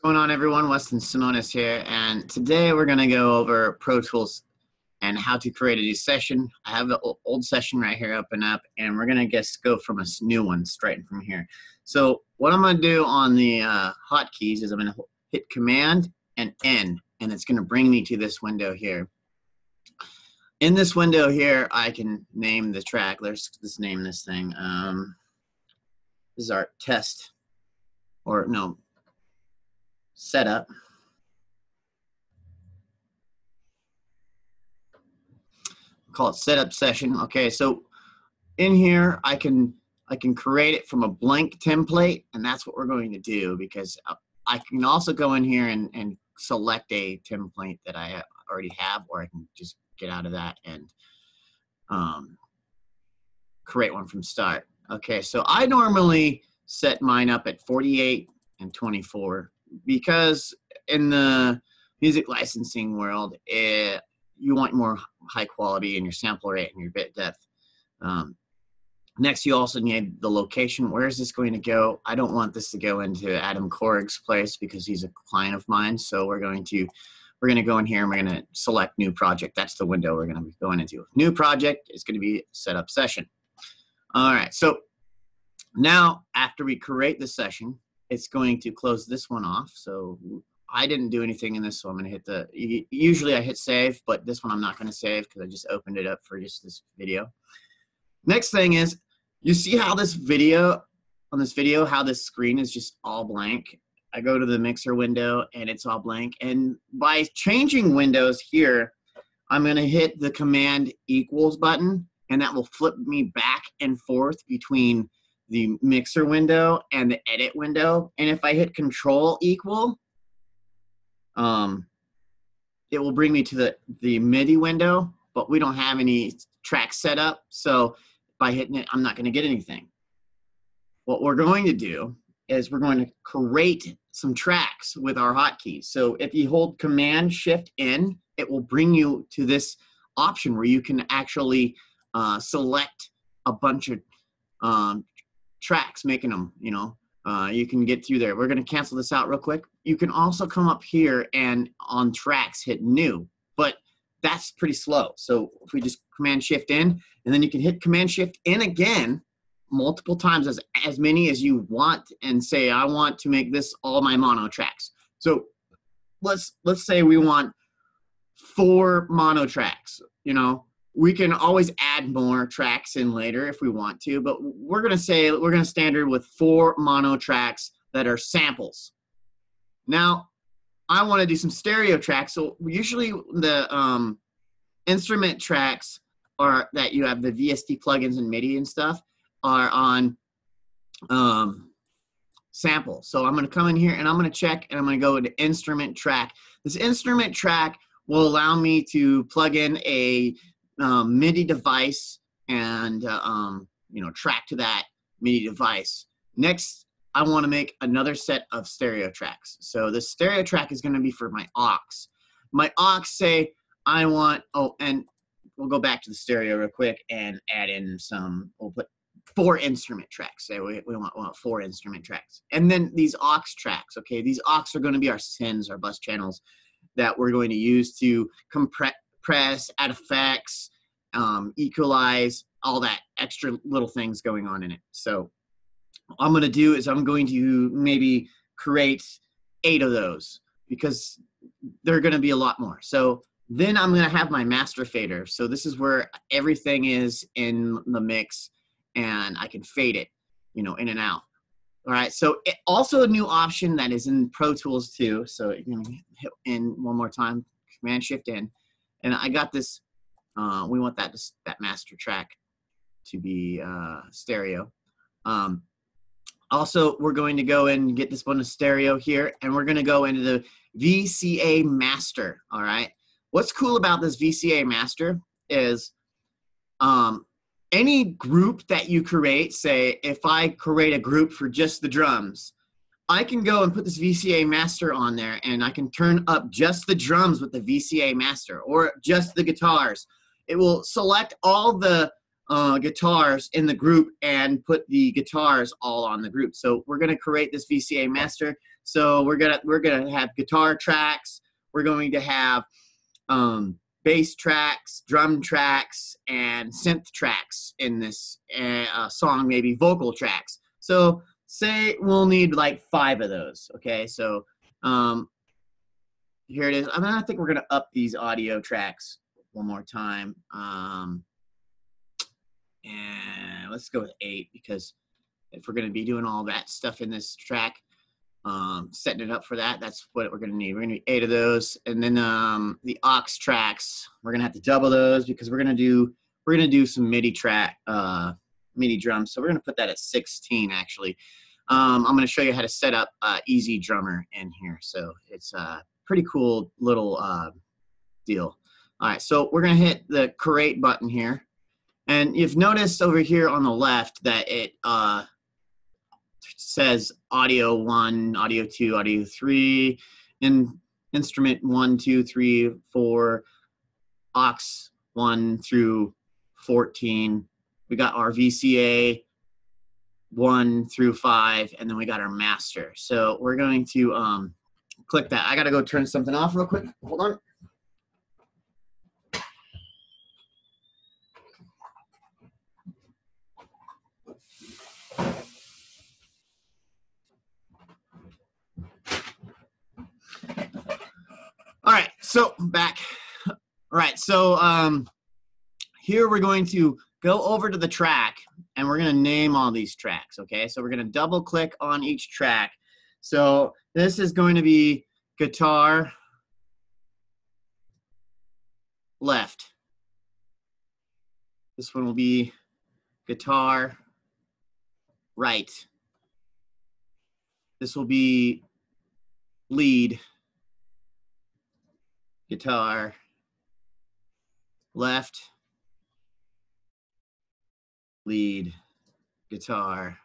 What's going on, everyone? Weston Simonis here, and today we're going to go over Pro Tools and how to create a new session. I have the old session right here open up, and we're going to just go from a new one straight from here. So what I'm going to do on the hotkeys is I'm going to hit Command and N, and it's going to bring me to this window here. In this window here, I can name the track. Let's name this thing. This is our test, or no, setup. Call it setup session. Okay, so in here I can create it from a blank template, and that's what we're going to do, because I can also go in here and select a template that I already have, or I can just get out of that and create one from start. Okay, so I normally set mine up at 48 and 24 because in the music licensing world, you want more high quality in your sample rate and your bit depth. Next, you also need the location. Where is this going to go? I don't want this to go into Adam Korig's place because he's a client of mine. So we're going to go in here and we're going to select new project. That's the window we're going to be going into. New project is going to be setup session. All right. So now after we create the session, it's going to close this one off. So I didn't do anything in this, so I'm going to hit the, usually I hit save, but this one I'm not going to save because I just opened it up for just this video. Next thing is, you see how this video, how this screen is just all blank? I go to the mixer window and it's all blank. And by changing windows here, I'm going to hit the Command equals button, and that will flip me back and forth between the mixer window and the edit window. And if I hit Control equal, it will bring me to the Midi window, but we don't have any tracks set up. So by hitting it, I'm not going to get anything. What we're going to do is we're going to create some tracks with our hotkeys. So if you hold Command Shift N, it will bring you to this option where you can actually select a bunch of tracks, making them, you can get through there. We're going to cancel this out real quick. You can also come up here and on tracks hit new, but that's pretty slow. So if we just Command Shift in, and then you can hit Command Shift in again multiple times, as many as you want, and say I want to make this all my mono tracks. So let's say we want 4 mono tracks. We can always add more tracks in later if we want to, but we're going to standard with 4 mono tracks that are samples. Now, I want to do some stereo tracks. So usually the instrument tracks are that you have the VST plugins and Midi and stuff are on sample. So I'm going to come in here and I'm going to check, and I'm going to go into instrument track. This instrument track will allow me to plug in a MIDI device and track to that MIDI device. Next, I want to make another set of stereo tracks. So the stereo track is going to be for my aux. My aux say I want, and we'll go back to the stereo real quick and add in some, we'll put 4 instrument tracks. Say we want 4 instrument tracks. And then these aux tracks, okay, these aux are going to be our sends, our bus channels that we're going to use to compress, add effects, equalize, all that extra little things going on in it. So what I'm going to do is I'm going to maybe create 8 of those because they're going to be a lot more. So then I'm going to have my master fader. So this is where everything is in the mix, and I can fade it, in and out. All right. So also a new option that is in Pro Tools too. So you can hit in one more time, Command Shift in, and I got this. We want that master track to be stereo. Also, we're going to go in and get this one to stereo here, and we're going to go into the VCA master. All right. What's cool about this VCA master is any group that you create, say if I create a group for just the drums, I can go and put this VCA master on there, and I can turn up just the drums with the VCA master, or just the guitars. It will select all the guitars in the group and put the guitars all on the group. So we're going to create this VCA master. So we're gonna have guitar tracks. We're going to have bass tracks, drum tracks, and synth tracks in this song, maybe vocal tracks. So say we'll need like 5 of those. Okay, so here it is. I think we're gonna up these audio tracks one more time. And let's go with 8, because if we're gonna be doing all that stuff in this track, setting it up for that, that's what we're gonna need. We're gonna need 8 of those. And then the aux tracks, we're gonna have to double those because we're gonna do some MIDI MIDI drums. So we're gonna put that at 16 actually. I'm gonna show you how to set up Easy Drummer in here. So it's a pretty cool little deal. All right, so we're gonna hit the create button here. And you've noticed over here on the left that it says audio 1, audio 2, audio 3, and instrument 1, 2, 3, 4, aux 1 through 14. We got our VCA 1 through 5, and then we got our master. So we're going to click that. I gotta go turn something off real quick. Hold on. All right, so back. All right, so here we're going to go over to the track, and we're going to name all these tracks, okay? So we're going to double click on each track. So this is going to be guitar left. This one will be guitar right. This will be lead, guitar left, lead, guitar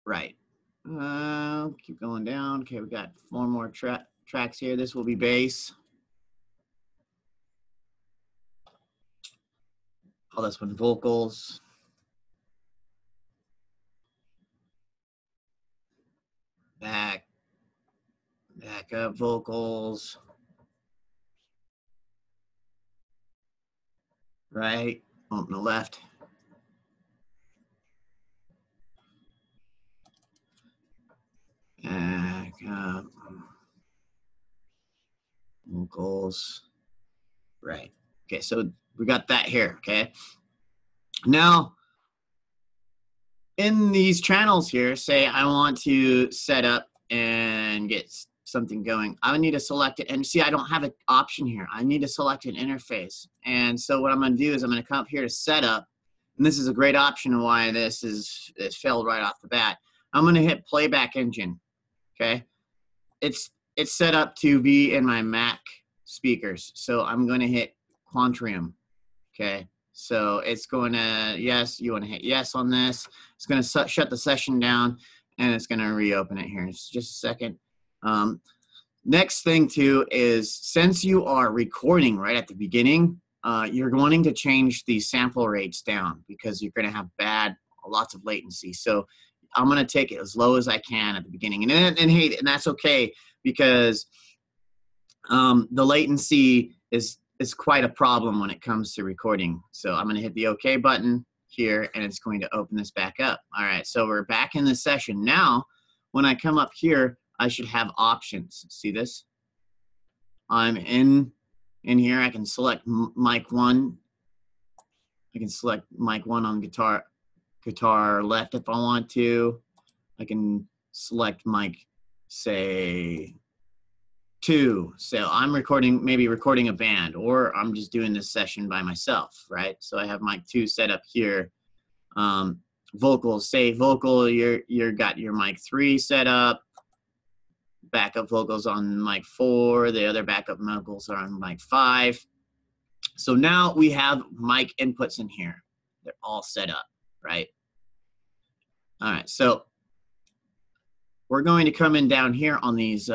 right. Keep going down. Okay, we got 4 more tracks here. This will be bass. Call this one vocals. Back up vocals. Right, on the left. Back up. Vocals. Right. Okay, so we got that here, okay? Now, in these channels here, say I want to set up and get something going. I need to select it, and see, I don't have an option here. I need to select an interface. And so what I'm gonna do is I'm gonna come up here to setup, and this is a great option why this is failed right off the bat. I'm gonna hit playback engine, okay? It's set up to be in my Mac speakers. So I'm gonna hit quantities, okay? So it's going to, yes, you want to hit yes on this. It's going to shut the session down, and it's going to reopen it here in just a second. Next thing too is, since you are recording right at the beginning, you're wanting to change the sample rates down because you're going to have lots of latency. So I'm going to take it as low as I can at the beginning, and hey, and that's okay, because the latency is quite a problem when it comes to recording. So I'm going to hit the OK button here, and it's going to open this back up. All right, so we're back in the session. Now, when I come up here, I should have options. See this? I'm in here. I can select mic 1. I can select mic 1 on guitar left if I want to. I can select mic, say, 2. So I'm maybe recording a band, or I'm just doing this session by myself, right? So I have mic 2 set up here. Vocals, say vocal, you're got your mic 3 set up. Backup vocals on mic 4. The other backup vocals are on mic 5. So now we have mic inputs in here. They're all set up, right? All right, so we're going to come in down here on these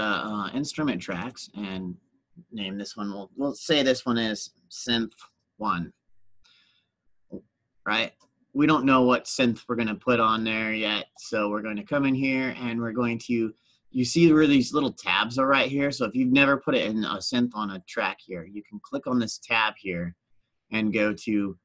instrument tracks and name this one. We'll say this one is Synth 1. right? We don't know what synth we're going to put on there yet. So we're going to come in here and we're going to, you see where these little tabs are right here? So if you've never put it in a synth on a track here, you can click on this tab here and go to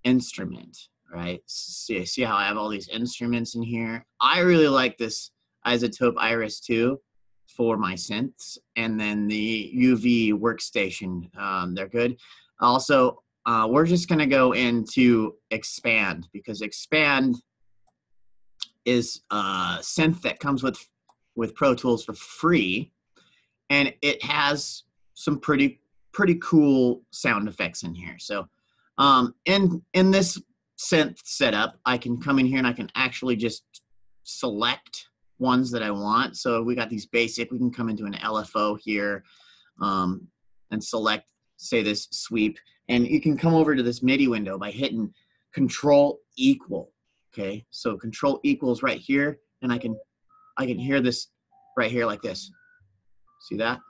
instrument, right? See how I have all these instruments in here? I really like this Isotope Iris 2 for my synths, and then the UV workstation, they're good. Also, we're just gonna go into expand, because expand is a synth that comes with Pro Tools for free, and it has some pretty cool sound effects in here. So in this synth setup, I can come in here and I can actually just select ones that I want. So we got these basic, we can come into an LFO here and select, say, this sweep. And you can come over to this MIDI window by hitting Control Equal. Okay, so Control Equals right here, and I can hear this right here like this. See that?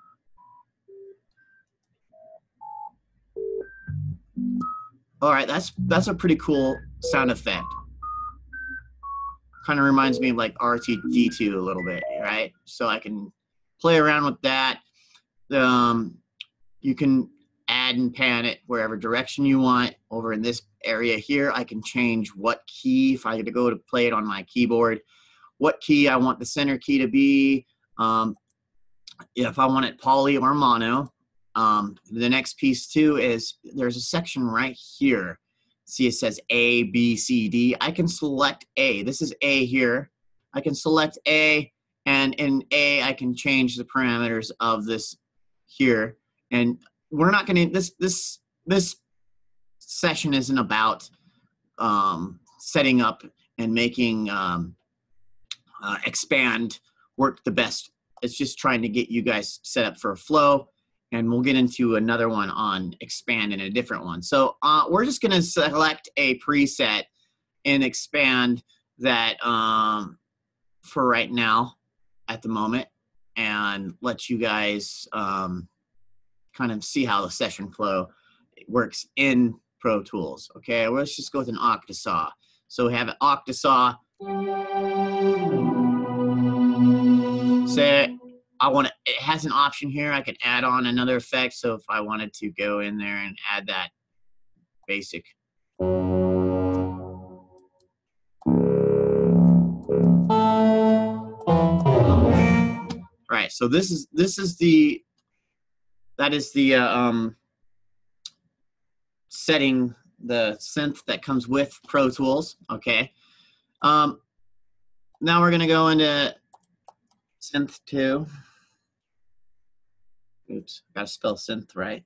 All right, that's a pretty cool sound effect. Kind of reminds me of like R2D2 a little bit, right? So I can play around with that. You can add and pan it wherever direction you want. Over in this area here, I can change what key, if I had to go to play it on my keyboard, what key I want the center key to be. If I want it poly or mono. The next piece too is there's a section right here. See, it says A, B, C, D. I can select A. This is A here. I can select A, and in A, I can change the parameters of this here. And we're not going to, this session isn't about setting up and making expand work the best. It's just trying to get you guys set up for a flow. And we'll get into another one on expand in a different one. So we're just going to select a preset in expand that for right now at the moment, and let you guys kind of see how the session flow works in Pro Tools. Okay, well, let's just go with an Octasaw. So we have an Octasaw. Say it has an option here. I can add on another effect. So if I wanted to go in there and add that basic. Right. So that is the setting the synth that comes with Pro Tools. Okay. Now we're gonna go into synth 2. Oops, gotta spell synth right.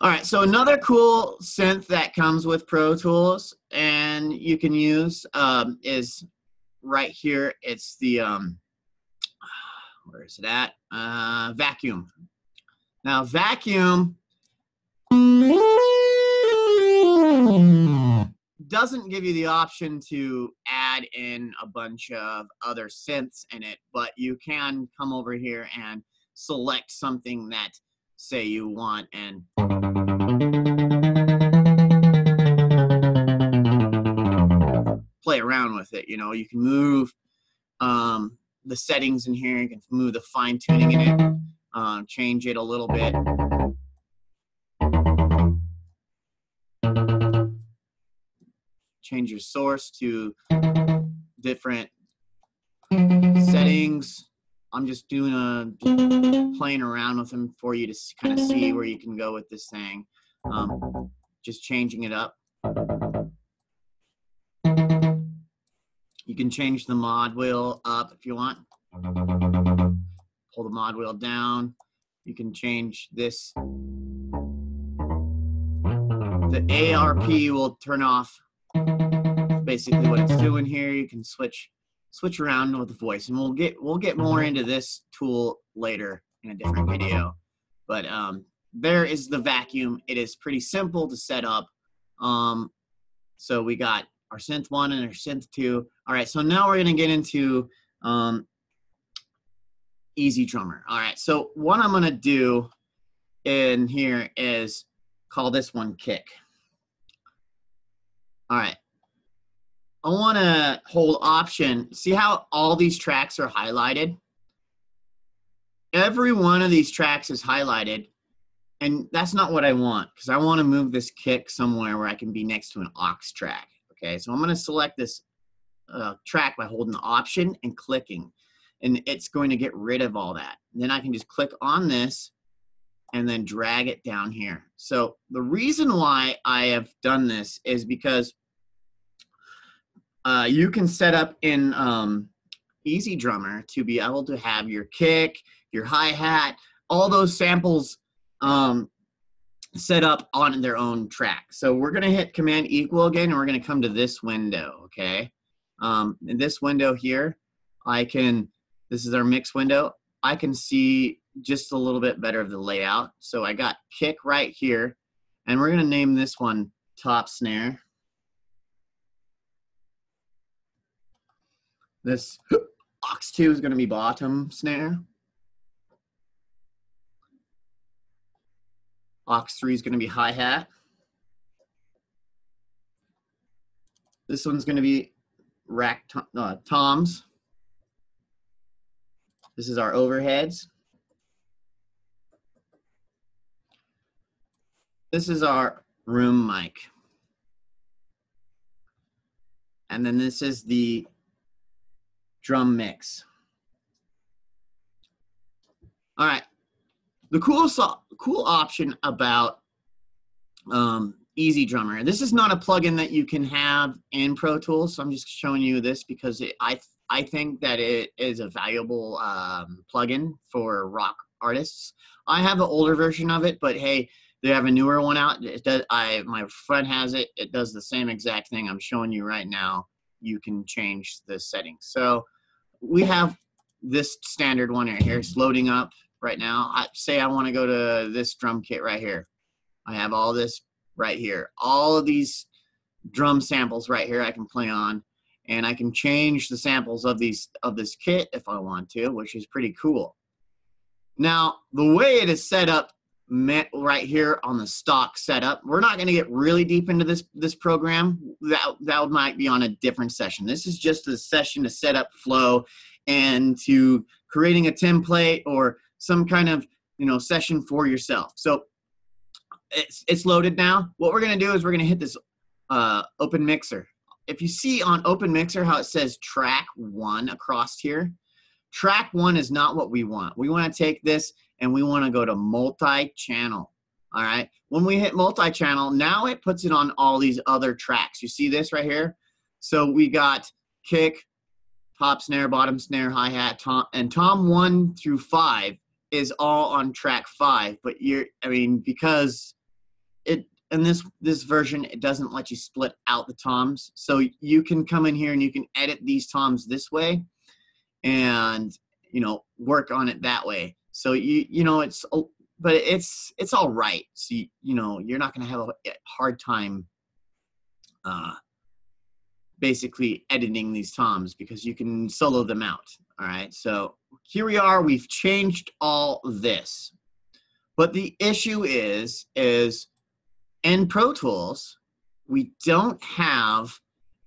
All right, so another cool synth that comes with Pro Tools and you can use is right here. It's the, where is it at? Vacuum. Now, Vacuum doesn't give you the option to add in a bunch of other synths in it, but you can come over here and select something that, say, you want, and play around with it. You know, you can move the settings in here. You can move the fine tuning in it, change it a little bit. Change your source to different settings. I'm just doing playing around with them for you to kind of see where you can go with this thing. Just changing it up. You can change the mod wheel up if you want. Pull the mod wheel down. You can change this. The ARP will turn off. Basically what it's doing here. You can switch around with the voice, and we'll get more into this tool later in a different video. But there is the Vacuum. It is pretty simple to set up. So we got our synth 1 and our synth 2. All right, so now we're gonna get into Easy Drummer. All right, so what I'm gonna do in here is call this one kick. All right. I want to hold Option. See how all these tracks are highlighted? Every one of these tracks is highlighted, and that's not what I want, because I want to move this kick somewhere where I can be next to an aux track. Okay, so I'm going to select this track by holding Option and clicking, and it's going to get rid of all that. And then I can just click on this and then drag it down here. So the reason why I have done this is because you can set up in Easy Drummer to be able to have your kick, your hi-hat, all those samples set up on their own track. So we're going to hit Command equal again, and we're going to come to this window, okay? In this window here, this is our mix window. I can see just a little bit better of the layout. So I got kick right here, and we're going to name this one top snare. This aux 2 is going to be bottom snare. Aux 3 is going to be hi-hat. This one's going to be rack toms. This is our overheads. This is our room mic. And then this is the drum mix. All right. The cool option about Easy Drummer, and this is not a plugin that you can have in Pro Tools, so I'm just showing you this because I think that it is a valuable plugin for rock artists. I have an older version of it, but hey, they have a newer one out. It does, my friend has it. It does the same exact thing I'm showing you right now. You can change the settings. So we have this standard one right here. It's loading up right now. Say I want to go to this drum kit right here. I have all this right here. All of these drum samples right here I can play on, and I can change the samples of this kit if I want to, which is pretty cool. Now, the way it is set up right here on the stock setup, we're not going to get really deep into this program. That might be on a different session. This is just a session to set up flow and to creating a template or some kind of session for yourself. So it's loaded now. What we're going to do is we're going to hit this open mixer. If you see on open mixer how it says track 1 across here, track 1 is not what we want. We want to take this and we want to go to multi-channel. All right. When we hit multi-channel, now it puts it on all these other tracks. You see this right here? So we got kick, top snare, bottom snare, hi-hat, tom, and tom 1 through 5 is all on track 5. But because in this version, it doesn't let you split out the toms. So you can come in here and you can edit these toms this way and work on it that way. So it's all right. So you're not going to have a hard time basically editing these toms because you can solo them out. All right. So here we are. We've changed all this, but the issue is in Pro Tools, we don't have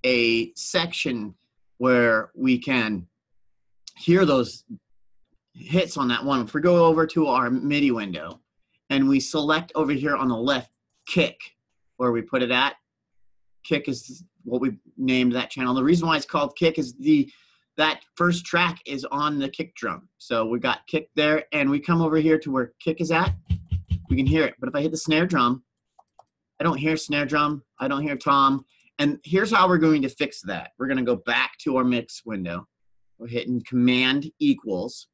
a section where we can hear those hits on that one. If we go over to our MIDI window and we select over here on the left kick, where we put it at, kick is what we named that channel. The reason why it's called kick is that first track is on the kick drum. So we got kick there, and we come over here to where kick is at, we can hear it. But if I hit the snare drum, I don't hear snare drum, I don't hear tom. And here's how we're going to fix that. We're going to go back to our mix window. We're hitting Command equals.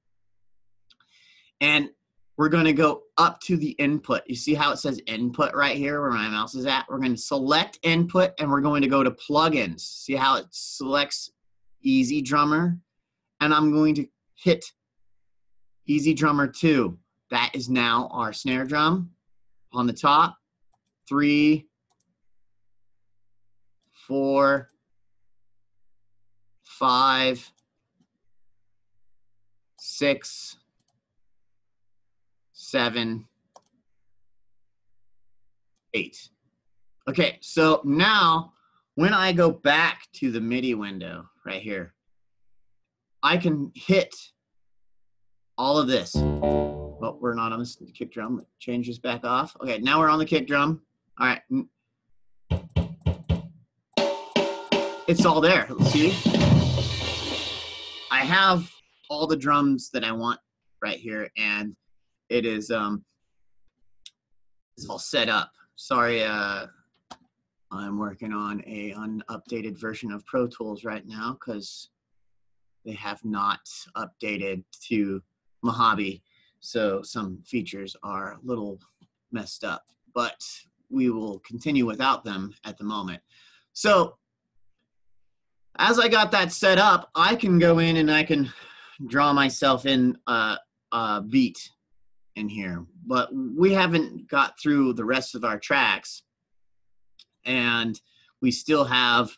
And we're going to go up to the input. You see how it says input right here where my mouse is at? We're going to select input, and we're going to go to plugins. See how it selects Easy Drummer? And I'm going to hit Easy Drummer 2. That is now our snare drum on the top. 3, 4, 5, 6, 7, 8. Okay, so now when I go back to the MIDI window right here, I can hit all of this. Well, we're not on this kick drum. Change this back off. Okay, now we're on the kick drum. All right. It's all there. See? I have all the drums that I want right here, and it is it's all set up. Sorry, I'm working on a unupdated version of Pro Tools right now because they have not updated to Mojave, so some features are a little messed up, but we will continue without them at the moment. So as I got that set up, I can go in and I can draw myself in a beat in here, but we haven't got through the rest of our tracks, and we still have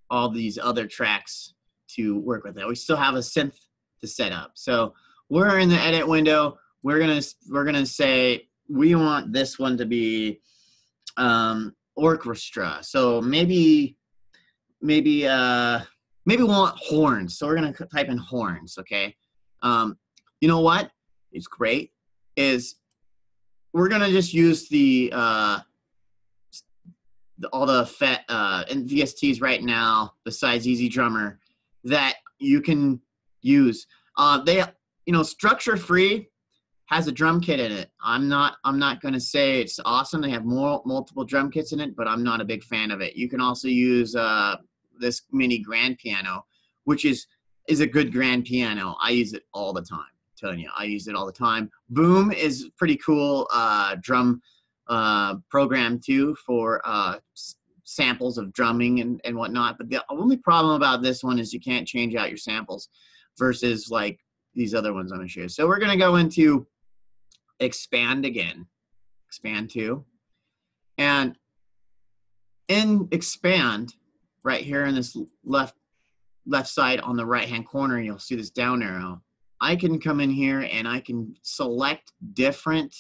all these other tracks to work with. That we still have a synth to set up. So we're in the edit window. We're gonna say we want this one to be orchestra. So maybe we want horns. So we're gonna type in horns. Okay. You know what? It's great. Is we're gonna just use the all the and VSTs right now besides Easy Drummer that you can use. They, you know, Structure Free has a drum kit in it. I'm not gonna say it's awesome. They have multiple drum kits in it, but I'm not a big fan of it. You can also use this mini grand piano, which is a good grand piano. I use it all the time. I'm telling you, I use it all the time. Boom is pretty cool drum program too for samples of drumming and whatnot. But the only problem about this one is you can't change out your samples versus like these other ones I'm gonna show you. So we're gonna go into expand again, expand 2, and in expand right here in this left side on the right hand corner, you'll see this down arrow. I can come in here and I can select different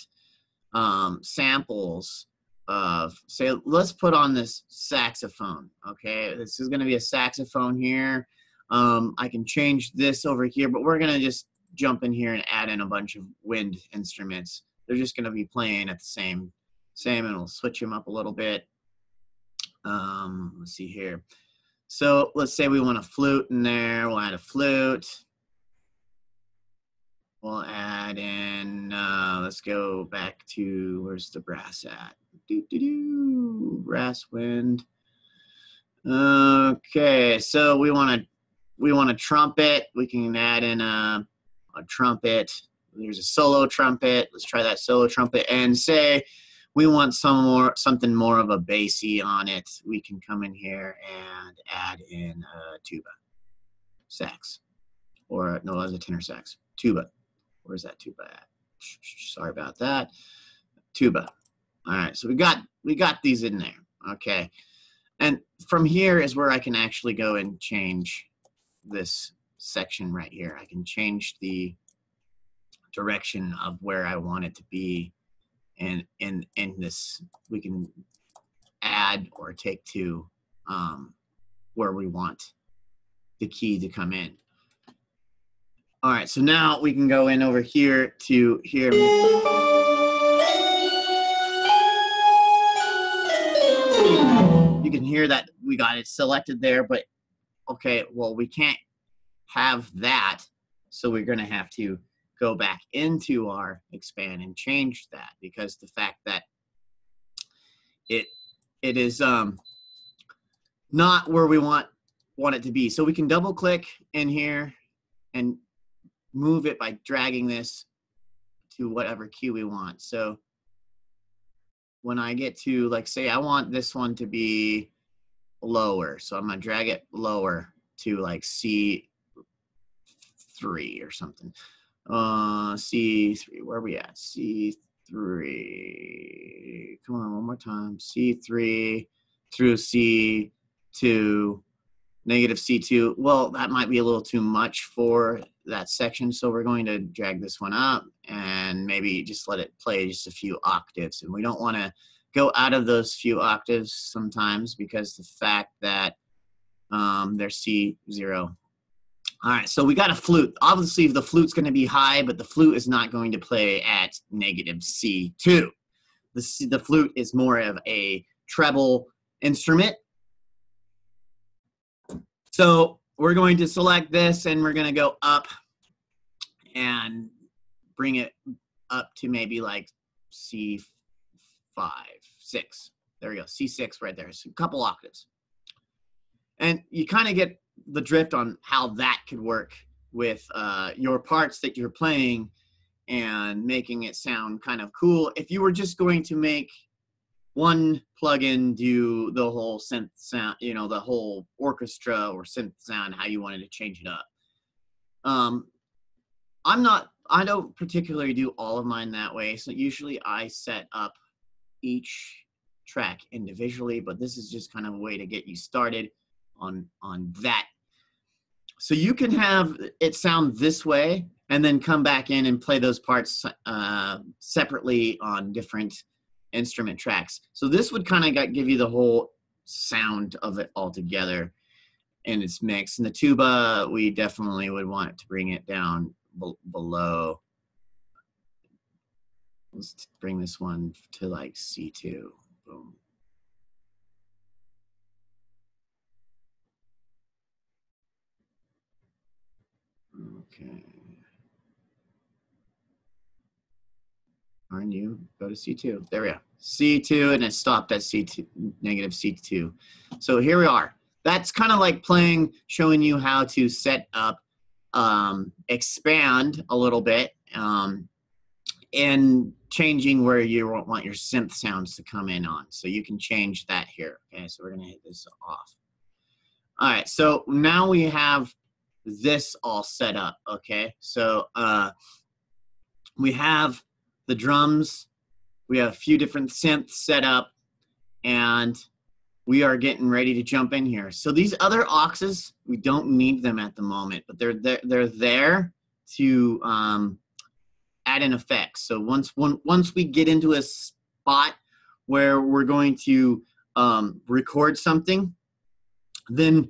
samples of, say, let's put on this saxophone. Okay, this is going to be a saxophone here. I can change this over here, but we're going to just jump in here and add in a bunch of wind instruments. They're just going to be playing at the same, and we'll switch them up a little bit. Let's see here. So let's say we want a flute in there. We'll add a flute. We'll add in, let's go back to, where's the brass at? Brass wind. Okay, so we want a trumpet. We can add in a trumpet. There's a solo trumpet. Let's try that solo trumpet. And say we want something more of a bassy on it. We can come in here and add in a tuba, sax, or no, that's a tenor sax, tuba. Where's that tuba at? Sorry about that. Tuba. All right, so we got these in there. Okay, and from here is where I can actually go and change this section right here. I can change the direction of where I want it to be, and in this we can add or take to where we want the key to come in. All right, so now we can go in over here to here. You can hear that we got it selected there, but okay, well, we can't have that, so we're gonna have to go back into our expand and change that, because the fact that it is not where we want it to be. So we can double click in here and move it by dragging this to whatever key we want. So when I get to, like, say I want this one to be lower, so I'm gonna drag it lower to like C3 or something. C3, where are we at? C3, come on, one more time. C3 through C2, negative C2. Well, that might be a little too much for that section, so we're going to drag this one up and maybe just let it play just a few octaves. And we don't want to go out of those few octaves sometimes because the fact that they're C0. All right, so we got a flute. Obviously, the flute's going to be high, but the flute is not going to play at negative C2. The flute is more of a treble instrument. So we're going to select this, and we're going to go up and bring it up to maybe like C5, 6. There we go, C6 right there. So a couple octaves. And you kind of get the drift on how that could work with your parts that you're playing and making it sound kind of cool. If you were just going to make one plugin do the whole synth sound, you know, the whole orchestra or synth sound, how you wanted to change it up. I don't particularly do all of mine that way. So usually I set up each track individually, but this is just kind of a way to get you started on that. So you can have it sound this way and then come back in and play those parts separately on different instrument tracks. So this would kind of give you the whole sound of it all together in its mix. And the tuba, we definitely would want to bring it down below. Let's bring this one to like C2. Boom. Okay. Aren't you? Go to C2. There we go. C2, and it stopped at C2, negative C2. So here we are. That's kind of like playing, showing you how to set up, expand a little bit, and changing where you want your synth sounds to come in on. So you can change that here. Okay, so we're going to hit this off. All right, so now we have this all set up. Okay, so we have the drums, we have a few different synths set up, and we are getting ready to jump in here. So these other auxes, we don't need them at the moment, but they're there to add in effects. So once we get into a spot where we're going to record something, then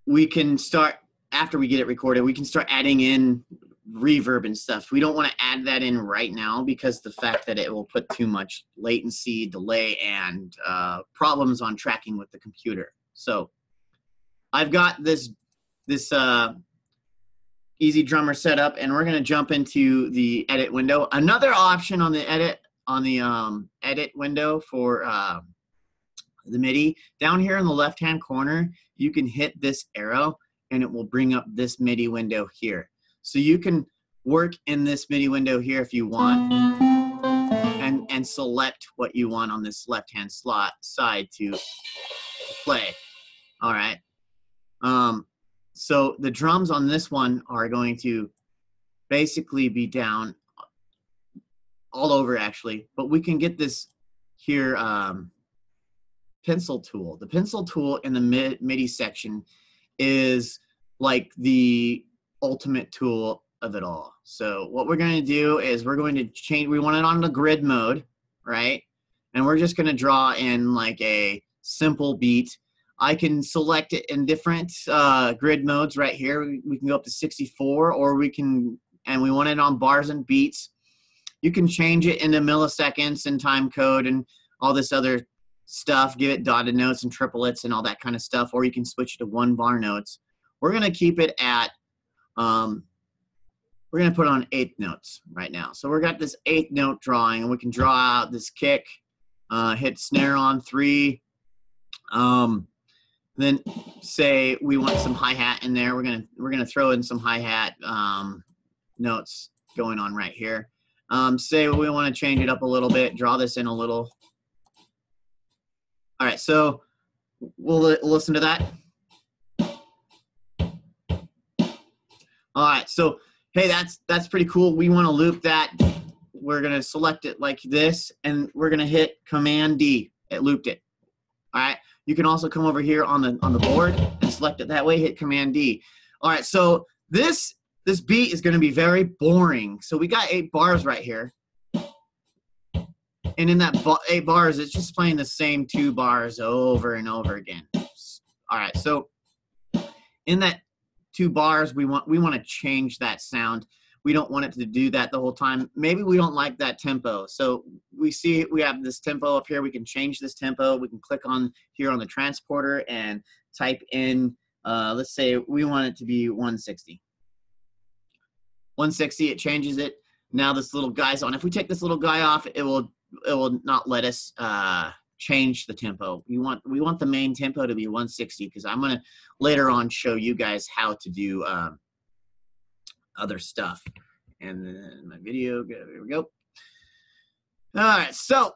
we can start, after we get it recorded, we can start adding in reverb and stuff. We don't want to add that in right now because the fact that it will put too much latency, delay, and problems on tracking with the computer. So I've got this Easy Drummer set up, and we're going to jump into the edit window. Another option on the edit window for the MIDI, down here in the left-hand corner, you can hit this arrow, and it will bring up this MIDI window here. So you can work in this MIDI window here if you want, and select what you want on this left-hand side to play. All right. So the drums on this one are going to basically be down all over, actually, but we can get this here pencil tool. The pencil tool in the MIDI section is like the ultimate tool of it all. So what we're going to do is we're going to change, we want it on the grid mode, right? And we're just going to draw in like a simple beat. I can select it in different grid modes right here. We can go up to 64, or we can, and we want it on bars and beats. You can change it into milliseconds and time code and all this other stuff, give it dotted notes and triplets and all that kind of stuff, or you can switch it to 1 bar notes. We're going to keep it at, we're going to put on 8th notes right now. So we've got this 8th note drawing, and we can draw out this kick, hit snare on 3, then say we want some hi-hat in there. We're gonna throw in some hi-hat notes going on right here. Say we want to change it up a little bit, draw this in a little. All right, so we'll listen to that. All right, so hey, that's pretty cool. We want to loop that. We're gonna select it like this, and we're gonna hit Command D. It looped it. All right. You can also come over here on the board and select it that way. Hit Command D. All right. So this beat is going to be very boring. So we got 8 bars right here. And in that 8 bars, it's just playing the same 2 bars over and over again. All right, so in that 2 bars, we want to change that sound. We don't want it to do that the whole time. Maybe we don't like that tempo. So we see we have this tempo up here. We can change this tempo. We can click on here on the transporter and type in, let's say we want it to be 160. 160, it changes it. Now this little guy's on. If we take this little guy off, it will not let us change the tempo. We want the main tempo to be 160 because I'm gonna later on show you guys how to do other stuff. And then my video, here we go. All right, so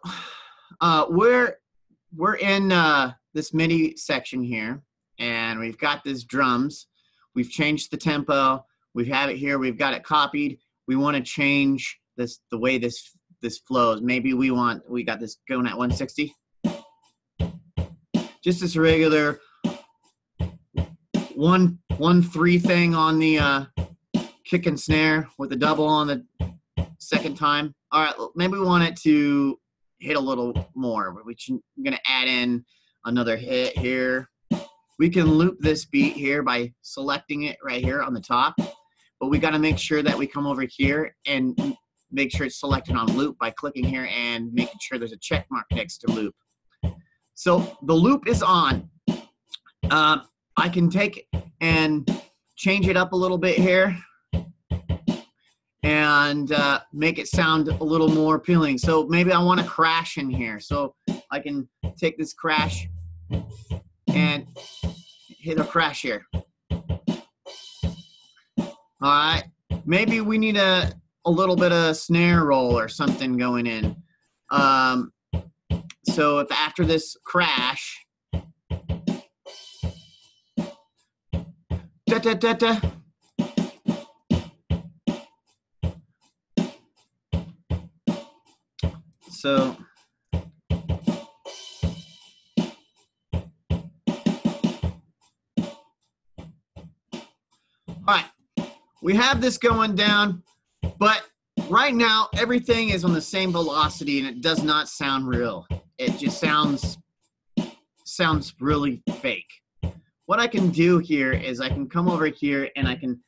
we're in this MIDI section here, and we've got this drums. We've changed the tempo. We have it here. We've got it copied. We want to change the way this flows. Maybe we got this going at 160. Just this regular 1-3 thing on the kick and snare with a double on the second time. All right, maybe we want it to hit a little more. I'm gonna add in another hit here. We can loop this beat here by selecting it right here on the top, but we gotta make sure that we come over here and make sure it's selected on loop by clicking here and making sure there's a check mark next to loop. So the loop is on. I can take and change it up a little bit here and make it sound a little more appealing. So maybe I want a crash in here. So I can take this crash and hit a crash here. All right. Maybe we need a little bit of snare roll or something going in. So if after this crash, da, da, da, da, so all right, we have this going down, but right now everything is on the same velocity and it does not sound real. It just sounds really fake. What I can do here is I can come over here and I can,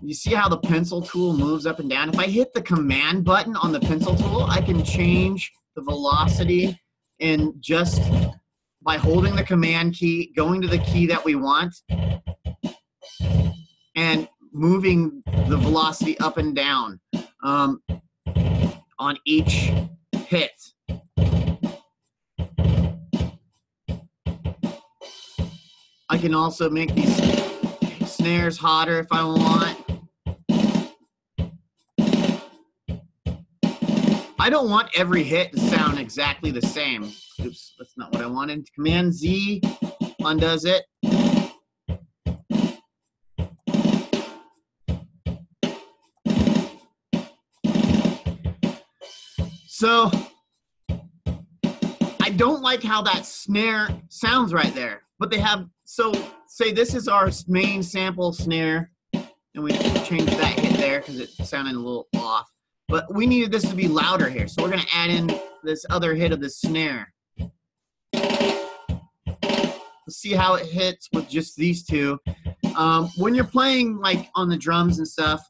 you see how the pencil tool moves up and down? If I hit the command button on the pencil tool, I can change the velocity and just by holding the command key, going to the key that we want, and moving the velocity up and down on each hit. I can also make these snares hotter if I want. I don't want every hit to sound exactly the same. Oops, that's not what I wanted. Command Z undoes it. So I don't like how that snare sounds right there, but they have, so say this is our main sample snare, and we change that hit there because it sounded a little off, but we needed this to be louder here. So we're gonna add in this other hit of the snare. Let's see how it hits with just these two. When you're playing like on the drums and stuff,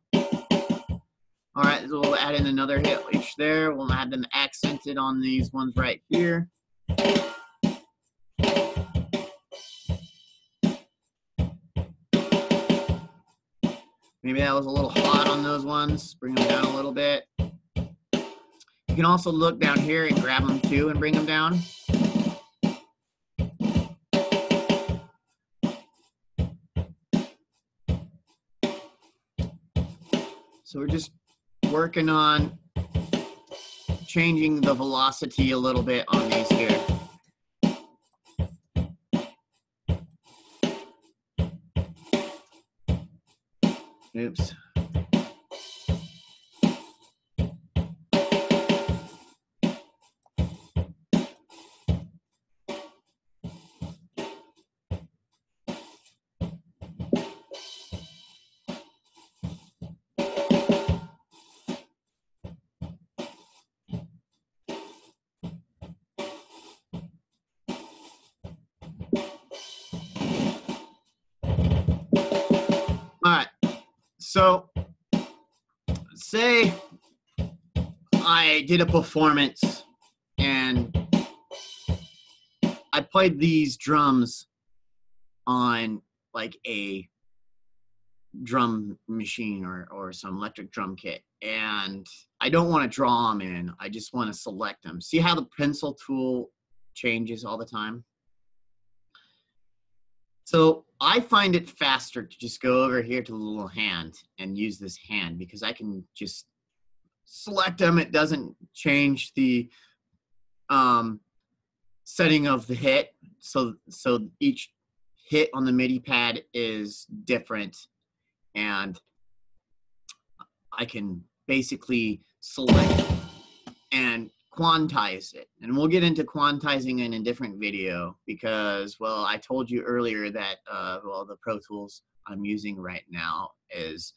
all right, so we'll add in another hit each there. We'll add them accented on these ones right here. Maybe that was a little hot on those ones. Bring them down a little bit. You can also look down here and grab them too and bring them down. So we're just working on changing the velocity a little bit on these here. Oops. So say I did a performance and I played these drums on like a drum machine or some electric drum kit, and I don't want to draw them in. I just want to select them. See how the pencil tool changes all the time? So I find it faster to just go over here to the little hand and use this hand because I can just select them. It doesn't change the setting of the hit. So each hit on the MIDI pad is different, and I can basically select and quantize it. And we'll get into quantizing in a different video because, well, I told you earlier that, well, the Pro Tools I'm using right now is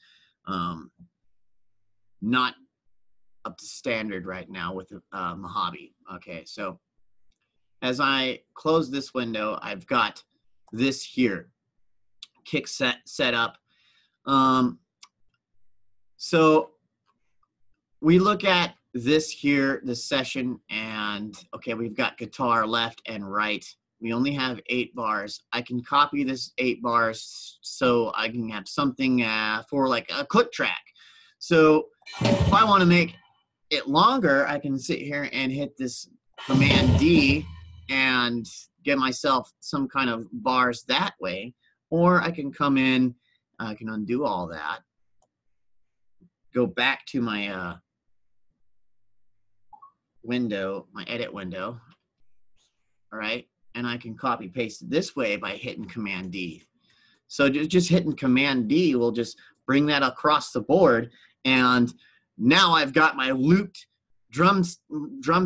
not up to standard right now with Mojave. Okay, so as I close this window, I've got this here, kick set up. So we look at this here, this session, and okay, we've got guitar left and right. We only have 8 bars. I can copy this 8 bars so I can have something for like a click track. So if I want to make it longer, I can sit here and hit this Command D and get myself some kind of bars that way. Or I can come in, I can undo all that, go back to my window, my edit window, all right? And I can copy paste it this way by hitting Command D. So just hitting Command D will just bring that across the board, and now I've got my looped drum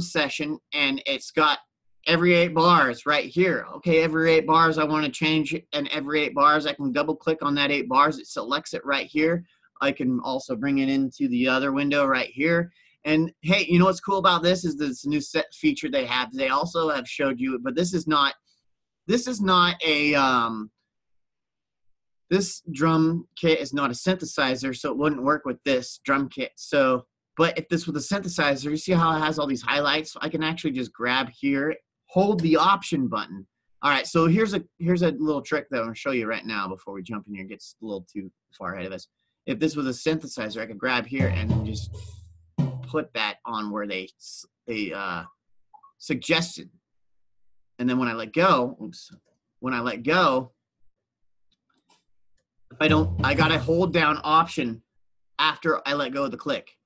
session, and it's got every 8 bars right here. Okay, every 8 bars I want to change it, and every 8 bars I can double click on that 8 bars. It selects it right here. I can also bring it into the other window right here. And hey, you know what's cool about this is this new set feature they have. They also have showed you, but this is not a this drum kit is not a synthesizer, so it wouldn't work with this drum kit. So, but if this was a synthesizer, you see how it has all these highlights? I can actually just grab here, hold the option button. All right, so here's a little trick that I'm gonna show you right now before we jump in here. It gets a little too far ahead of us. If this was a synthesizer, I could grab here and just put that on where they suggested. And then when I let go, when I let go, if I gotta hold down option after I let go of the click.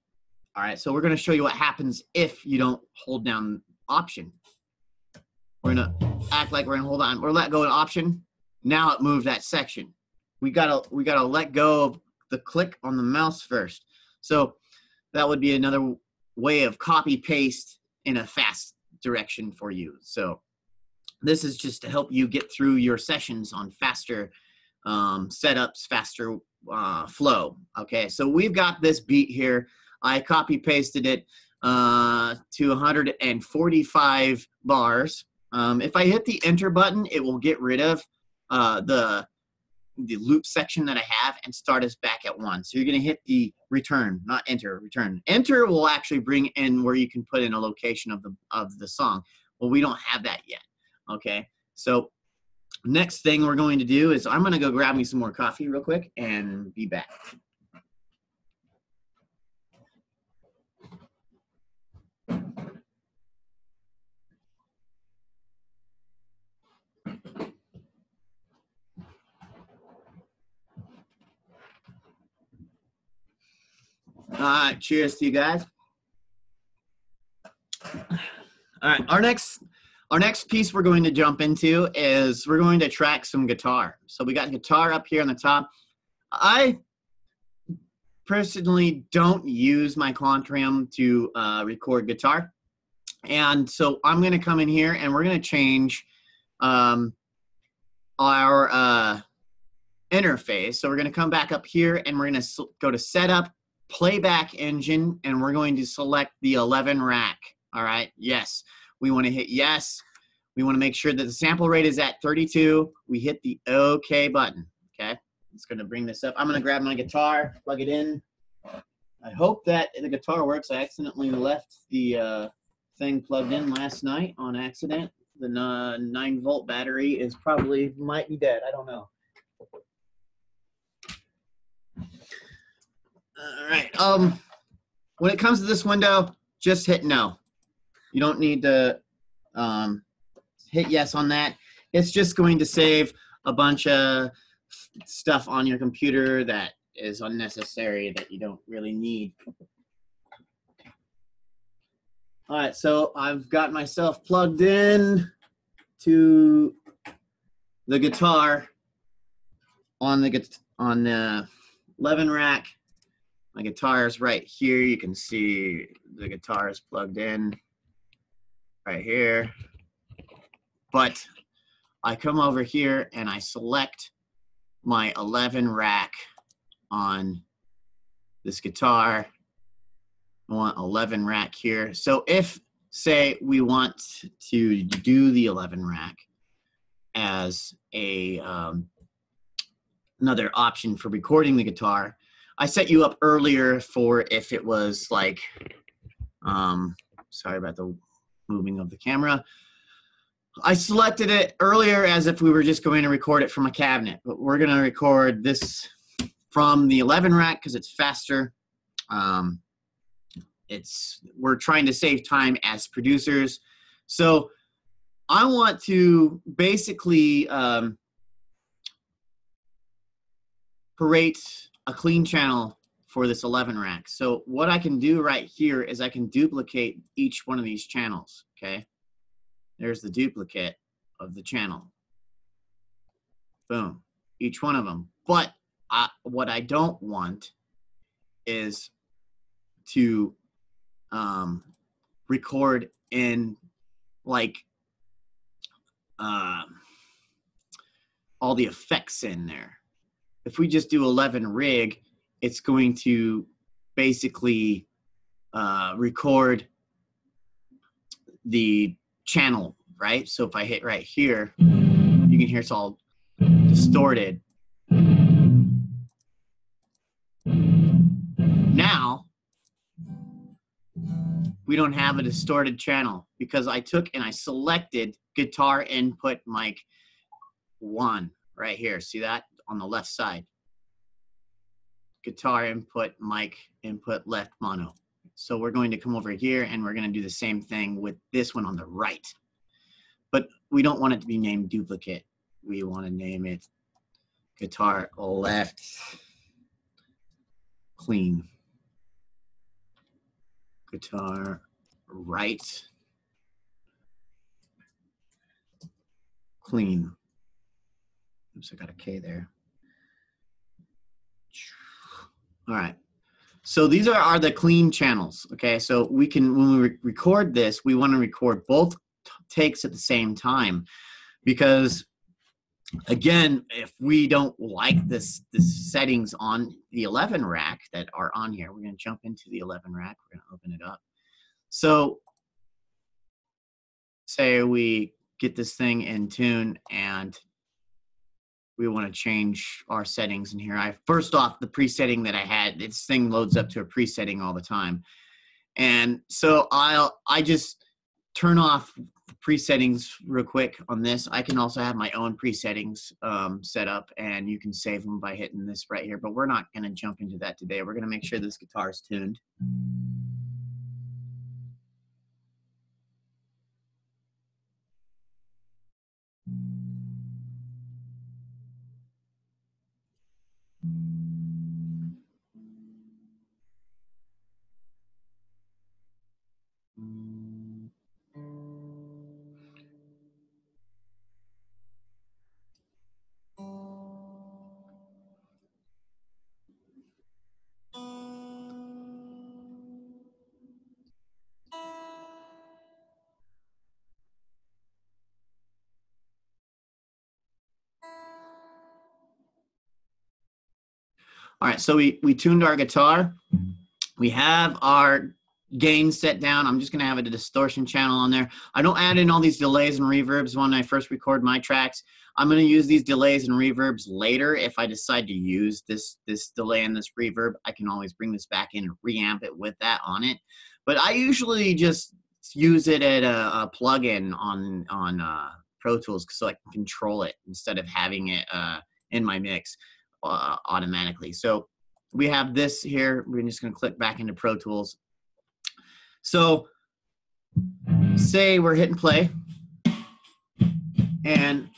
All right, so we're gonna show you what happens if you don't hold down option. We're gonna act like we're gonna hold on or let go of option. Now it moved that section. We gotta let go of the click on the mouse first. So that would be another way of copy paste in a fast direction for you. So this is just to help you get through your sessions on faster setups, faster flow. Okay, so we've got this beat here. I copy pasted it to 145 bars. If I hit the enter button, it will get rid of the loop section that I have and start us back at 1. So you're going to hit the return, not enter, return. Enter will actually bring in where you can put in a location of the song. Well, we don't have that yet. Okay, so next thing we're going to do is I'm going to go grab me some more coffee real quick and be back. All right, cheers to you guys. All right, our next piece we're going to jump into is we're going to track some guitar. So we got guitar up here on the top. I personally don't use my Quantrium to record guitar. And so I'm going to come in here and we're going to change our interface. So we're going to come back up here and we're going to go to Setup, Playback Engine, and we're going to select the 11 rack. All right, yes. We want to hit yes. We want to make sure that the sample rate is at 32. We hit the OK button, okay? it's going to bring this up. I'm going to grab my guitar, plug it in. I hope that the guitar works. I accidentally left the thing plugged in last night on accident. The 9-volt battery is probably might be dead. I don't know. All right. When it comes to this window, just hit no. You don't need to hit yes on that. It's just going to save a bunch of stuff on your computer that is unnecessary that you don't really need. All right, so I've got myself plugged in to the guitar on the 11 rack. My guitar is right here. You can see the guitar is plugged in right here. But I come over here and I select my 11 rack on this guitar. I want 11 rack here. So if, say, we want to do the 11 rack as a another option for recording the guitar, I set you up earlier for if it was like, sorry about the moving of the camera. I selected it earlier as if we were just going to record it from a cabinet, but we're going to record this from the 11 rack because it's faster. We're trying to save time as producers. So I want to basically create a clean channel for this 11 rack. So what I can do right here is I can duplicate each one of these channels, okay? There's the duplicate of the channel. Boom, each one of them. But what I don't want is to record in like all the effects in there. If we just do 11 rig, it's going to basically record the channel, right? So if I hit right here, you can hear it's all distorted. Now, we don't have a distorted channel because I took and I selected guitar input mic 1 right here. See that on the left side? Guitar input mic input left mono. So we're going to come over here and we're going to do the same thing with this one on the right. But we don't want it to be named duplicate. We want to name it guitar left clean. Guitar right clean. Oops, I got a K there. All right. So these are the clean channels, okay? So we can, when we record this, we want to record both takes at the same time because, again, if we don't like this settings on the 11 rack that are on here, we're going to jump into the 11 rack. We're going to open it up. So say we get this thing in tune and we want to change our settings in here. First off, the presetting that I had, this thing loads up to a presetting all the time. And so I just turn off the presettings real quick on this. I can also have my own presettings set up and you can save them by hitting this right here, but we're not going to jump into that today. We're going to make sure this guitar is tuned. All right, so we tuned our guitar. We have our gain set down. I'm just going to have a distortion channel on there. I don't add in all these delays and reverbs when I first record my tracks. I'm going to use these delays and reverbs later. If I decide to use this delay and this reverb, I can always bring this back in and reamp it with that on it. But I usually just use it at a plugin on Pro Tools so I can control it instead of having it in my mix automatically. So we have this here. We're just going to click back into Pro Tools. So say we're hitting play and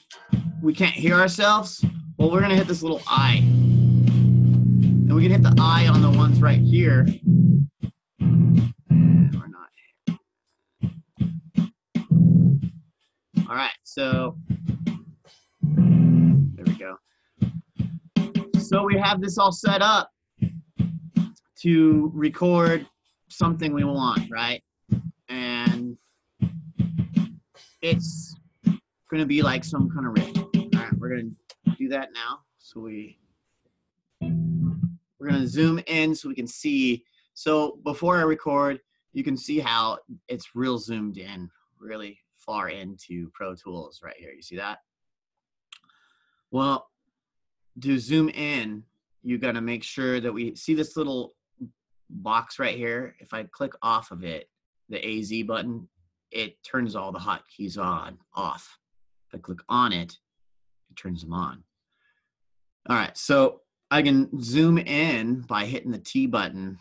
we can't hear ourselves. Well, we're going to hit this little I. And we can hit the I on the ones right here. And we're not. All right, so there we go. So we have this all set up to record something we want, right? And it's going to be like some kind of riff. All right, we're going to do that now. So we're going to zoom in so we can see. So before I record, you can see how it's real zoomed in, really far into Pro Tools right here. You see that? Well, to zoom in, you got to make sure that we see this little box right here. If I click off of it, the AZ button, it turns all the hotkeys off. If I click on it, it turns them on. All right, so I can zoom in by hitting the T button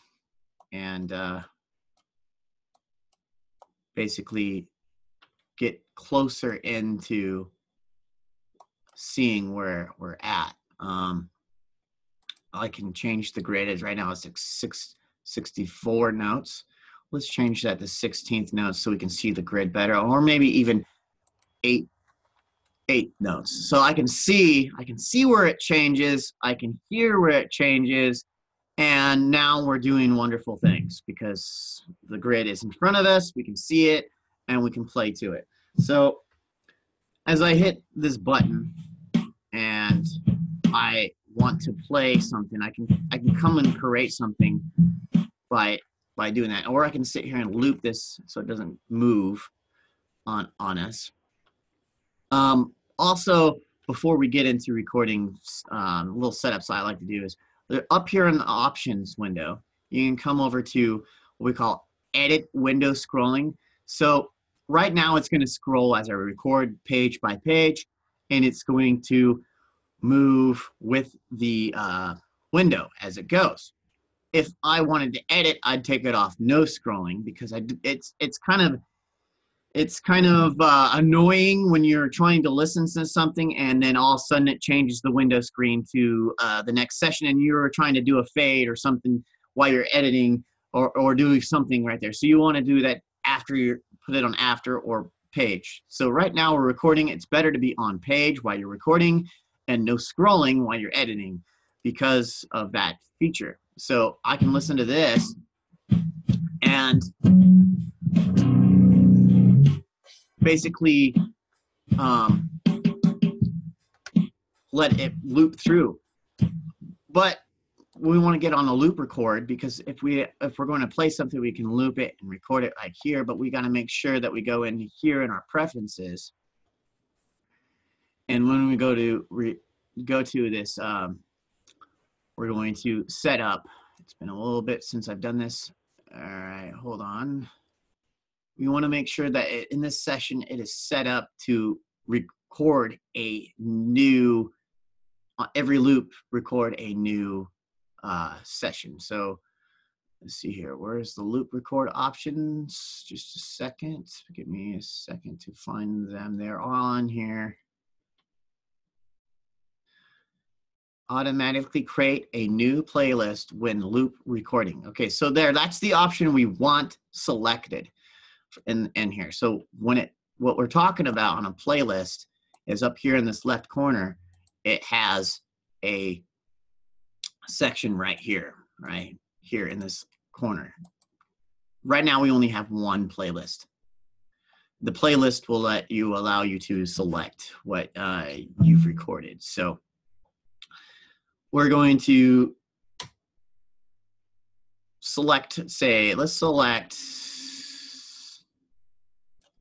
and basically get closer into seeing where we're at. I can change the grid. As right now it's 64 notes. Let's change that to 16th notes so we can see the grid better, or maybe even eight notes. So I can see where it changes. I can hear where it changes. And now we're doing wonderful things because the grid is in front of us. We can see it and we can play to it. So as I hit this button and I want to play something, I can come and create something by doing that, or I can sit here and loop this so it doesn't move on us. Also, before we get into recording, little setups I like to do is up here in the options window, you can come over to what we call edit window scrolling. So right now it's going to scroll as I record page by page, and it's going to move with the window as it goes. If I wanted to edit, I'd take it off no scrolling because it's kind of annoying when you're trying to listen to something and then all of a sudden it changes the window screen to the next session and you're trying to do a fade or something while you're editing or doing something right there. So you want to do that after you put it on after or page. So right now we're recording. It's better to be on page while you're recording and no scrolling while you're editing because of that feature. So I can listen to this and basically let it loop through. But we want to get on a loop record because if we're going to play something, we can loop it and record it like here, but we got to make sure that we go in here in our preferences. And when we go to this, we're going to set up. It's been a little bit since I've done this. All right, hold on. We want to make sure that in this session, it is set up to record a new, every loop record a new session. So let's see here. Where's the loop record options? Just a second. Give me a second to find them. They're on here. Automatically create a new playlist when loop recording. Okay, so that's the option we want selected in here. So what we're talking about on a playlist is up here in this left corner. It has a section right here in this corner. Right now we only have one playlist. The playlist will allow you to select what you've recorded. So we're going to select, say, let's select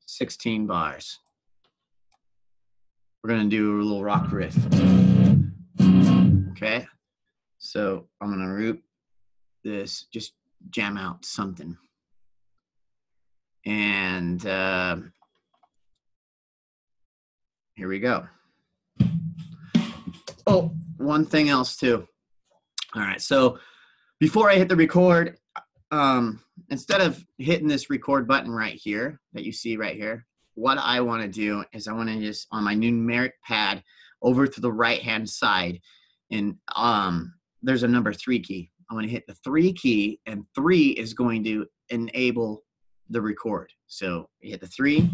16 bars. We're gonna do a little rock riff. Okay, so I'm gonna root this, just jam out something. And here we go. Oh, one thing else too. All right, so before I hit the record, instead of hitting this record button right here that you see right here, what I want to do is I want to just, on my numeric pad, over to the right-hand side, and there's a number 3 key. I'm going to hit the 3 key, and 3 is going to enable the record. So you hit the 3.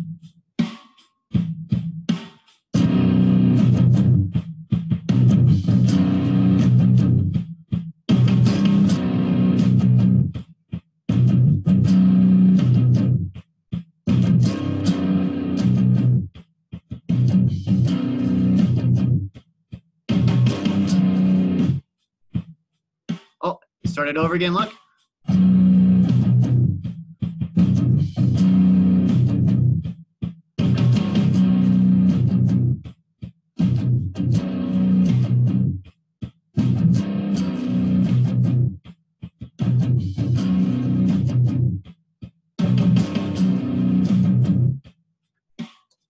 Oh, start it over again, look.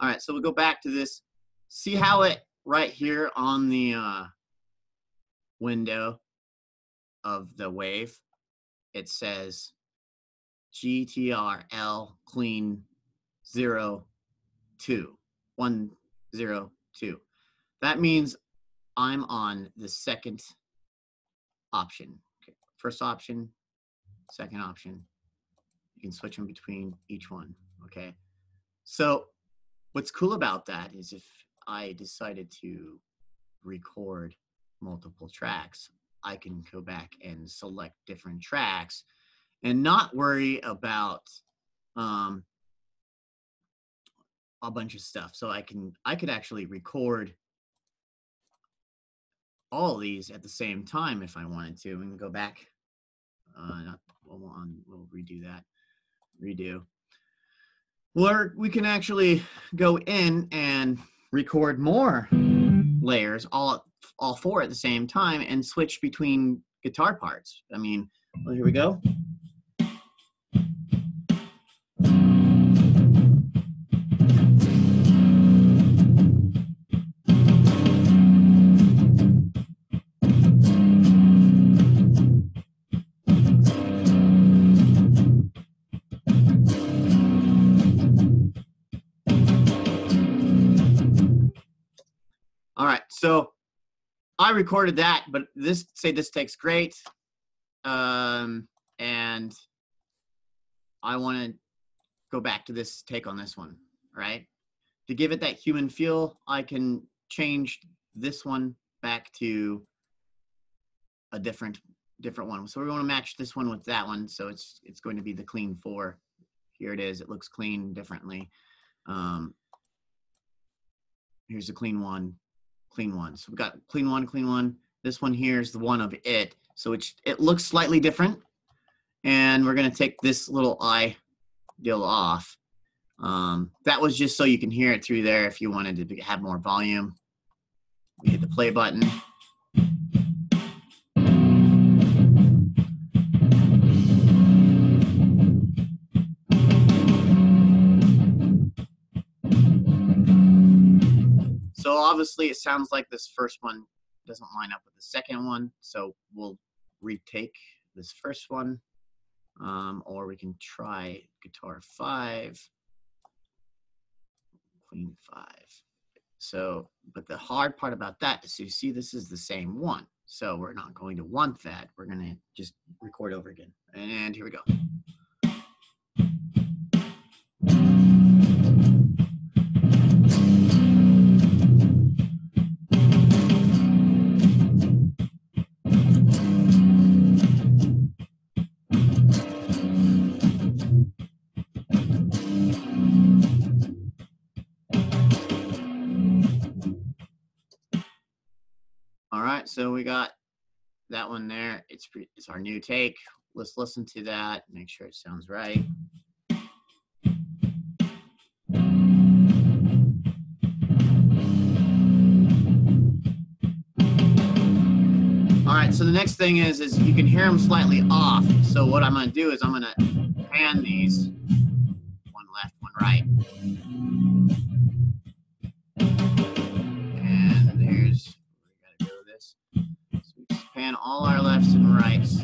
All right, so we'll go back to this. See how it right here on the window of the wave, it says GTRL clean 02, 102. That means I'm on the second option. Okay. First option, second option. You can switch in between each one, okay? So what's cool about that is if I decided to record multiple tracks, I can go back and select different tracks and not worry about a bunch of stuff. So I could actually record all of these at the same time if I wanted to. We can go back. We'll redo that. Redo. Or we can actually go in and record more layers, all 4 at the same time, and switch between guitar parts. I mean, well, here we go. All right, so I recorded that, but this takes great, and I want to go back to this take on this one, right? To give it that human feel, I can change this one back to a different one. So we want to match this one with that one, so it's going to be the clean 4. Here it is. It looks clean differently. Here's the clean 1. Clean 1. So we've got clean 1, clean 1. This one here is the one of it. So it looks slightly different. And we're going to take this little eye deal off. That was just so you can hear it through there if you wanted to have more volume. We hit the play button. So obviously it sounds like this first one doesn't line up with the second one. So we'll retake this first one, or we can try guitar 5, clean 5. So, but the hard part about that is you see this is the same one. So we're not going to want that. We're going to just record over again. And here we go. All right, so we got that one there. It's our new take. let's listen to that, make sure it sounds right. All right, so the next thing is you can hear them slightly off. So what I'm gonna do is I'm gonna pan these, one left, one right. And there's, we gotta go with this. So we just pan all our lefts and rights.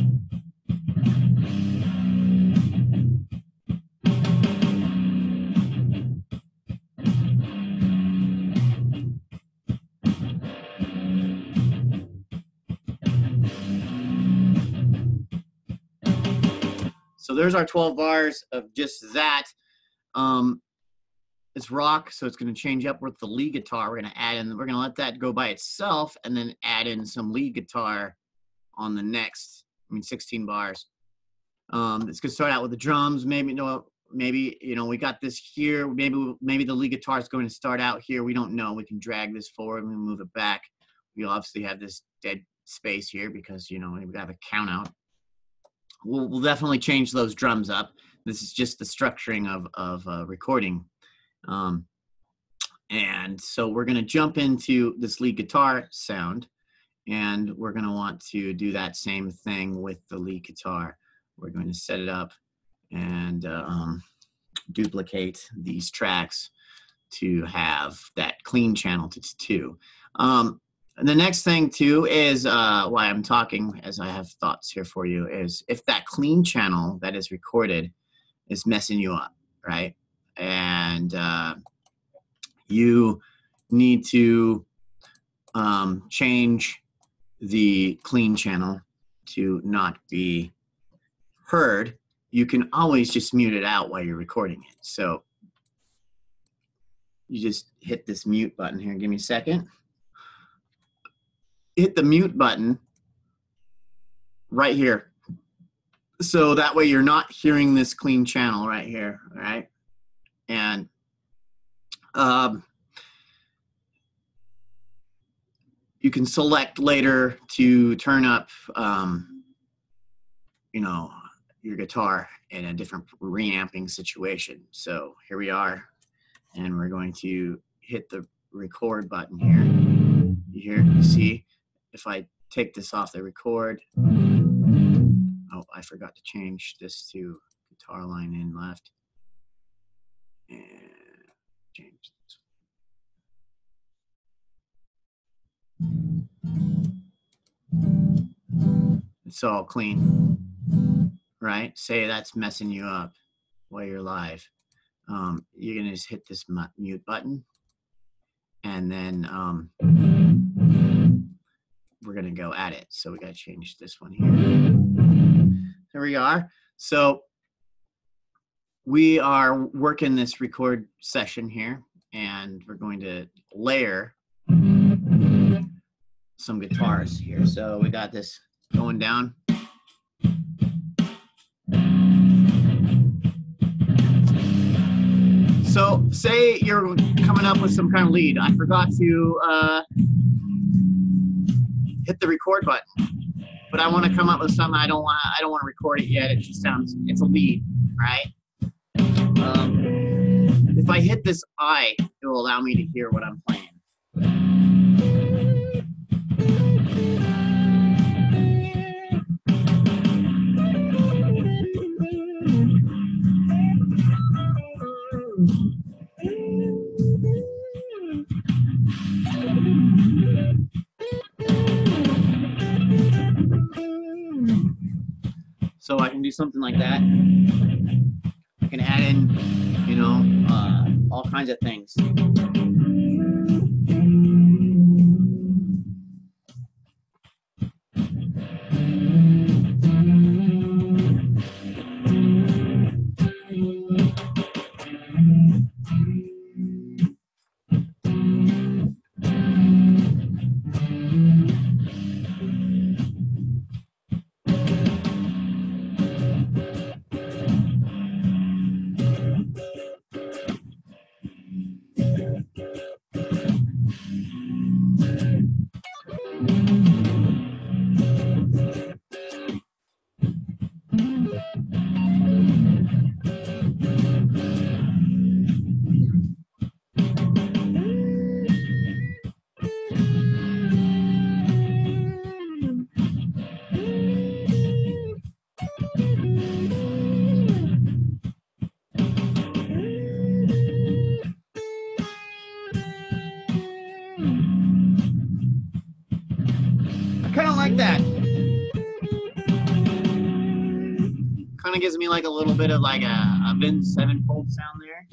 So there's our 12 bars of just that. It's rock, so it's going to change up with the lead guitar. We're going to add in, we're going to let that go by itself and then add in some lead guitar on the next, 16 bars. It's going to start out with the drums. Maybe we got this here. Maybe the lead guitar is going to start out here. We don't know. We can drag this forward and move it back. We obviously have this dead space here because, we have a count out. We'll definitely change those drums up. This is just the structuring of recording. And so we're going to jump into this lead guitar sound, and we're going to want to do that same thing with the lead guitar. We're going to set it up and duplicate these tracks to have that clean channel to 2. And the next thing too is why I'm talking, as I have thoughts here for you, is if that clean channel that is recorded is messing you up, right? And you need to change the clean channel to not be heard. You can always just mute it out while you're recording it. So you just hit this mute button here. Give me a second. Hit the mute button right here. So that way you're not hearing this clean channel right here, all right? And you can select later to turn up, your guitar in a different reamping situation. So here we are, and we're going to hit the record button here. You see, if I take this off the record, oh, I forgot to change this to guitar line in left. And change this. It's all clean, right? Say that's messing you up while you're live. You're gonna just hit this mute button, and then we're gonna go at it. So we gotta change this one here. There we are. So we are working this record session here, and we're going to layer some guitars here. So we got this going down. So say you're coming up with some kind of lead. I forgot to hit the record button, but I want to come up with something. I don't want to record it yet. It just sounds, it's a lead, right? If I hit this I, it will allow me to hear what I'm playing. So I can do something like that. I can add in, all kinds of things. like that. Kind of gives me like a little bit of like a Vin sevenfold sound there.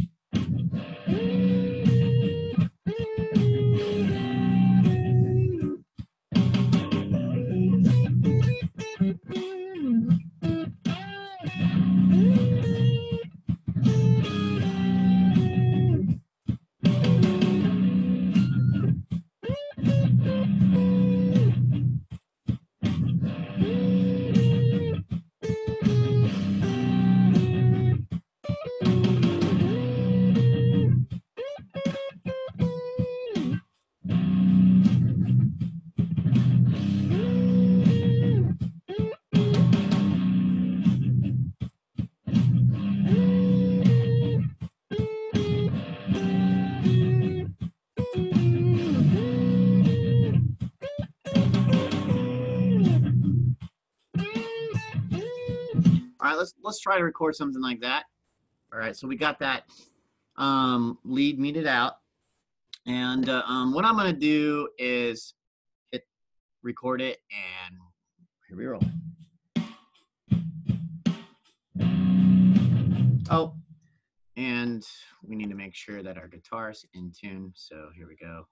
All right, let's try to record something like that. All right, so we got that lead meted out, and what I'm gonna do is hit record it, and here we roll. Oh, and we need to make sure that our guitar's in tune, so here we go.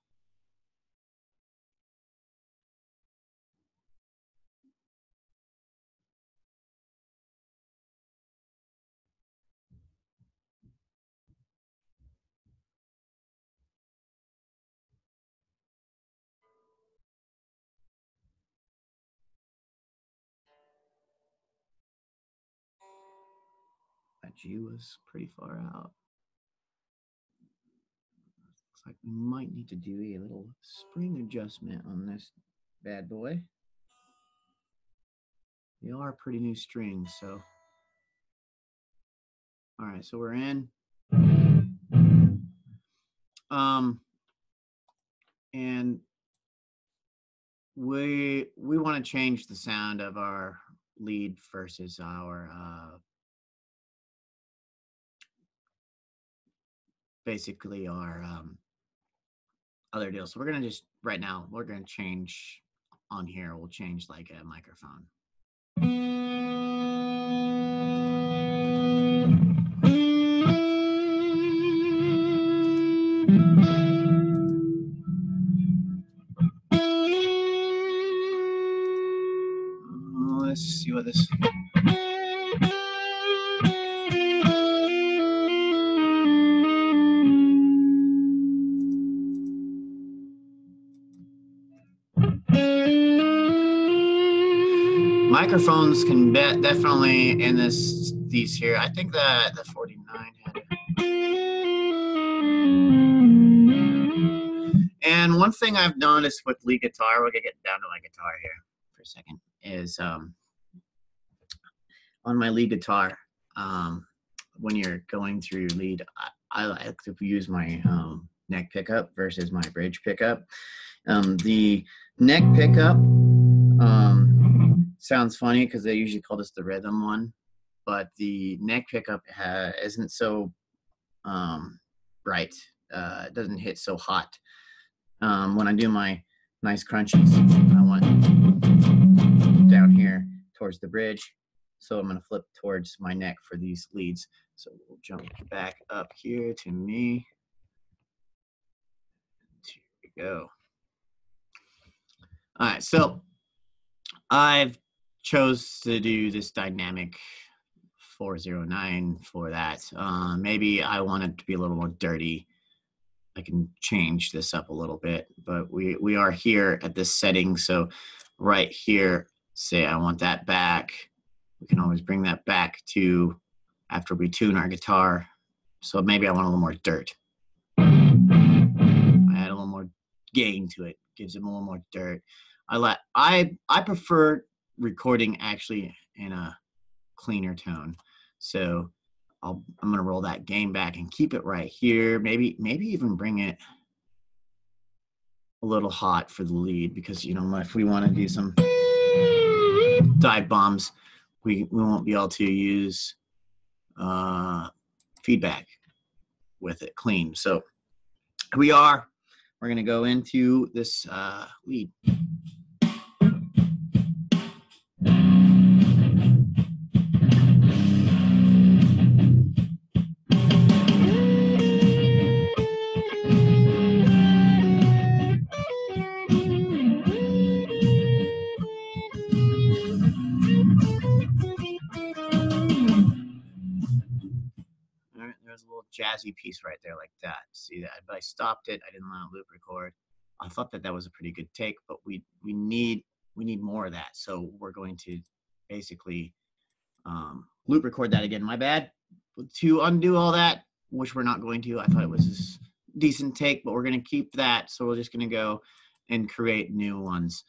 That G was pretty far out. Looks like we might need to do a little spring adjustment on this bad boy. They are pretty new strings, so. All right, so we're in. And we want to change the sound of our lead versus our basically our other deal. So we're gonna just right now we're gonna change on here. We'll change like a microphone. Let's see what this. Microphones can definitely in these here. I think that the 49 had it. And one thing I've noticed with lead guitar, we're gonna get down to my guitar here for a second, is on my lead guitar, when you're going through lead, I like to use my neck pickup versus my bridge pickup. The neck pickup sounds funny because they usually call this the rhythm one, but the neck pickup isn't so bright. It doesn't hit so hot. When I do my nice crunchies, I want down here towards the bridge. So I'm going to flip towards my neck for these leads. So we'll jump back up here to me. Here we go. All right, so I've chose to do this dynamic 409 for that. Maybe I want it to be a little more dirty. I can change this up a little bit, but we are here at this setting. So right here, say I want that back. We can always bring that back to after we tune our guitar. So maybe I want a little more dirt. I add a little more gain to it, gives it a little more dirt. I prefer recording actually in a cleaner tone. So I'm gonna roll that gain back and keep it right here. Maybe even bring it a little hot for the lead, because you know if we want to do some dive bombs, we won't be able to use feedback with it clean. So we're gonna go into this lead. jazzy piece right there like that. See that? But I stopped it. I didn't let it loop record. I thought that that was a pretty good take, but we need more of that. So we're going to basically loop record that again. My bad. To undo all that, which we're not going to. I thought it was a decent take, but we're going to keep that. So we're just going to go and create new ones.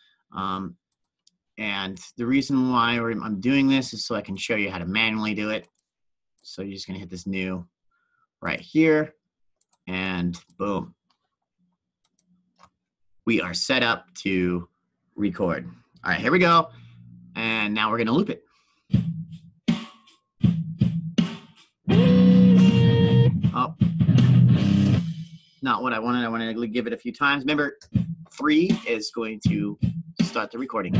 And the reason why I'm doing this is so I can show you how to manually do it. So you're just going to hit this new right here, and boom. We are set up to record. All right, here we go. And now we're going to loop it. Oh, not what I wanted. I wanted to give it a few times. Remember, 3 is going to start the recording.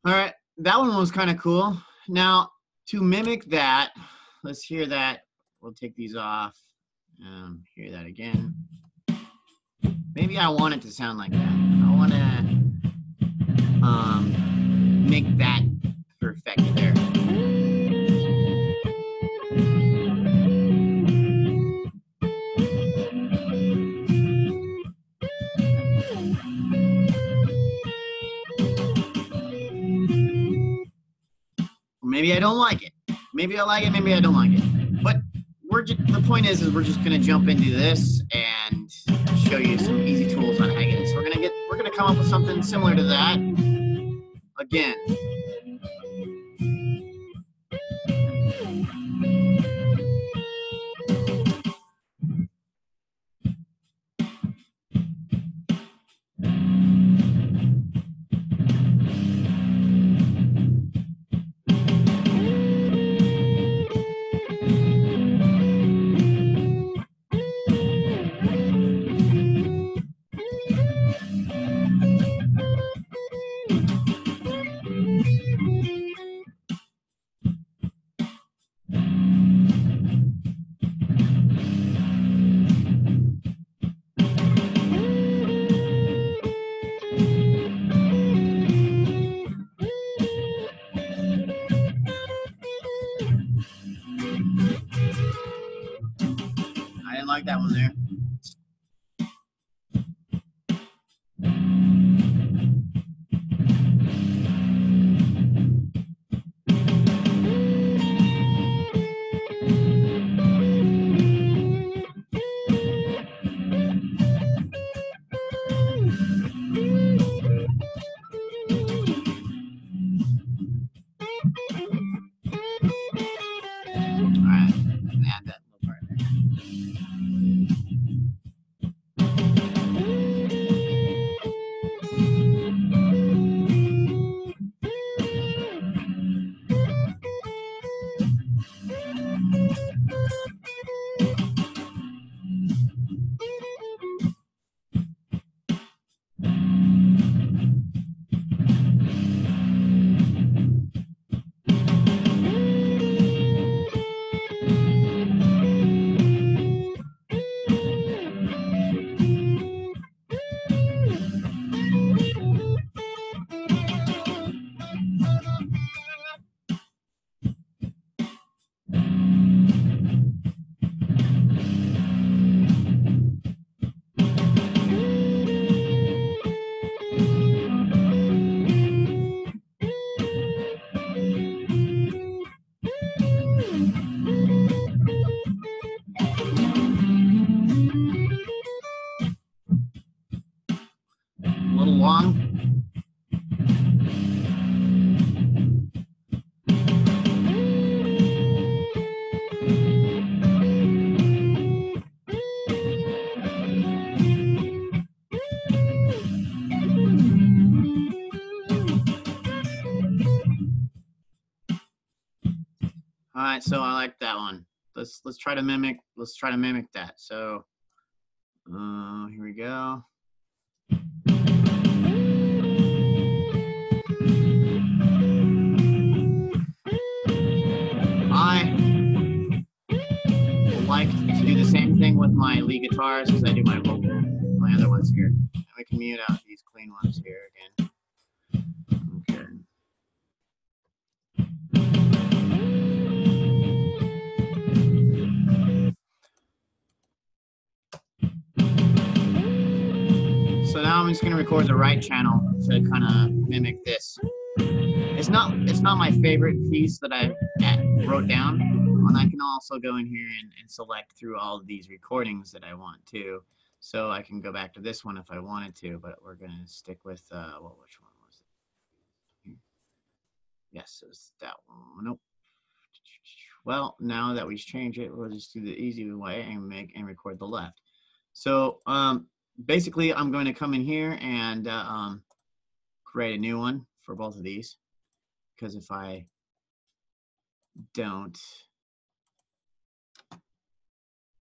All right, that one was kind of cool. Now, to mimic that, let's hear that. We'll take these off. Hear that again. Maybe I want it to sound like that. I want to make that perfect there. Maybe I don't like it. Maybe I like it, maybe I don't like it. But the point is we're just gonna jump into this and show you some easy tools on how to get it. So we're gonna come up with something similar to that. Again. I didn't like that one there. Add that little part there. along. All right, so I like that one. Let's try to mimic that. So here we go. I like to do the same thing with my lead guitars because I do my other ones here. And we can mute out these clean ones here again. Okay. So now I'm just going to record the right channel to kind of mimic this. It's not my favorite piece that I wrote down, and I can also go in here and select through all of these recordings that I want to. So I can go back to this one if I wanted to, but we're going to stick with well, which one was it? Yes, it was that one. Nope. Well, now that we changed it, we'll just do the easy way and record the left. So basically, I'm going to come in here and create a new one for both of these, because if I don't,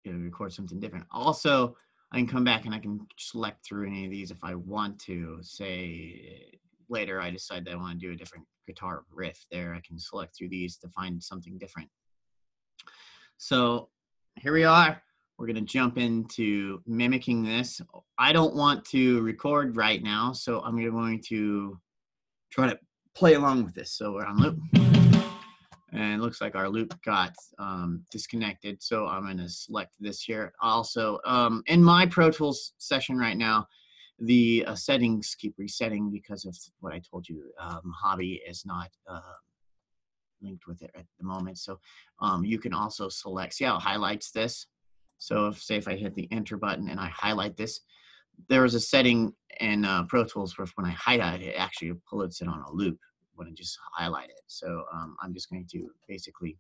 it'll record something different. Also, I can come back and I can select through any of these if I want to. Say later I decide that I want to do a different guitar riff there, I can select through these to find something different. So here we are. We're going to jump into mimicking this. I don't want to record right now, so I'm going to try to play along with this. So we're on loop. And it looks like our loop got disconnected. So I'm going to select this here. Also, in my Pro Tools session right now, the settings keep resetting because of what I told you. Hobby is not linked with it at the moment. So you can also select, see how it highlights this? So if I hit the enter button and I highlight this, there is a setting in Pro Tools where when I highlight it, it actually puts it on a loop when I just highlight it. So I'm just going to basically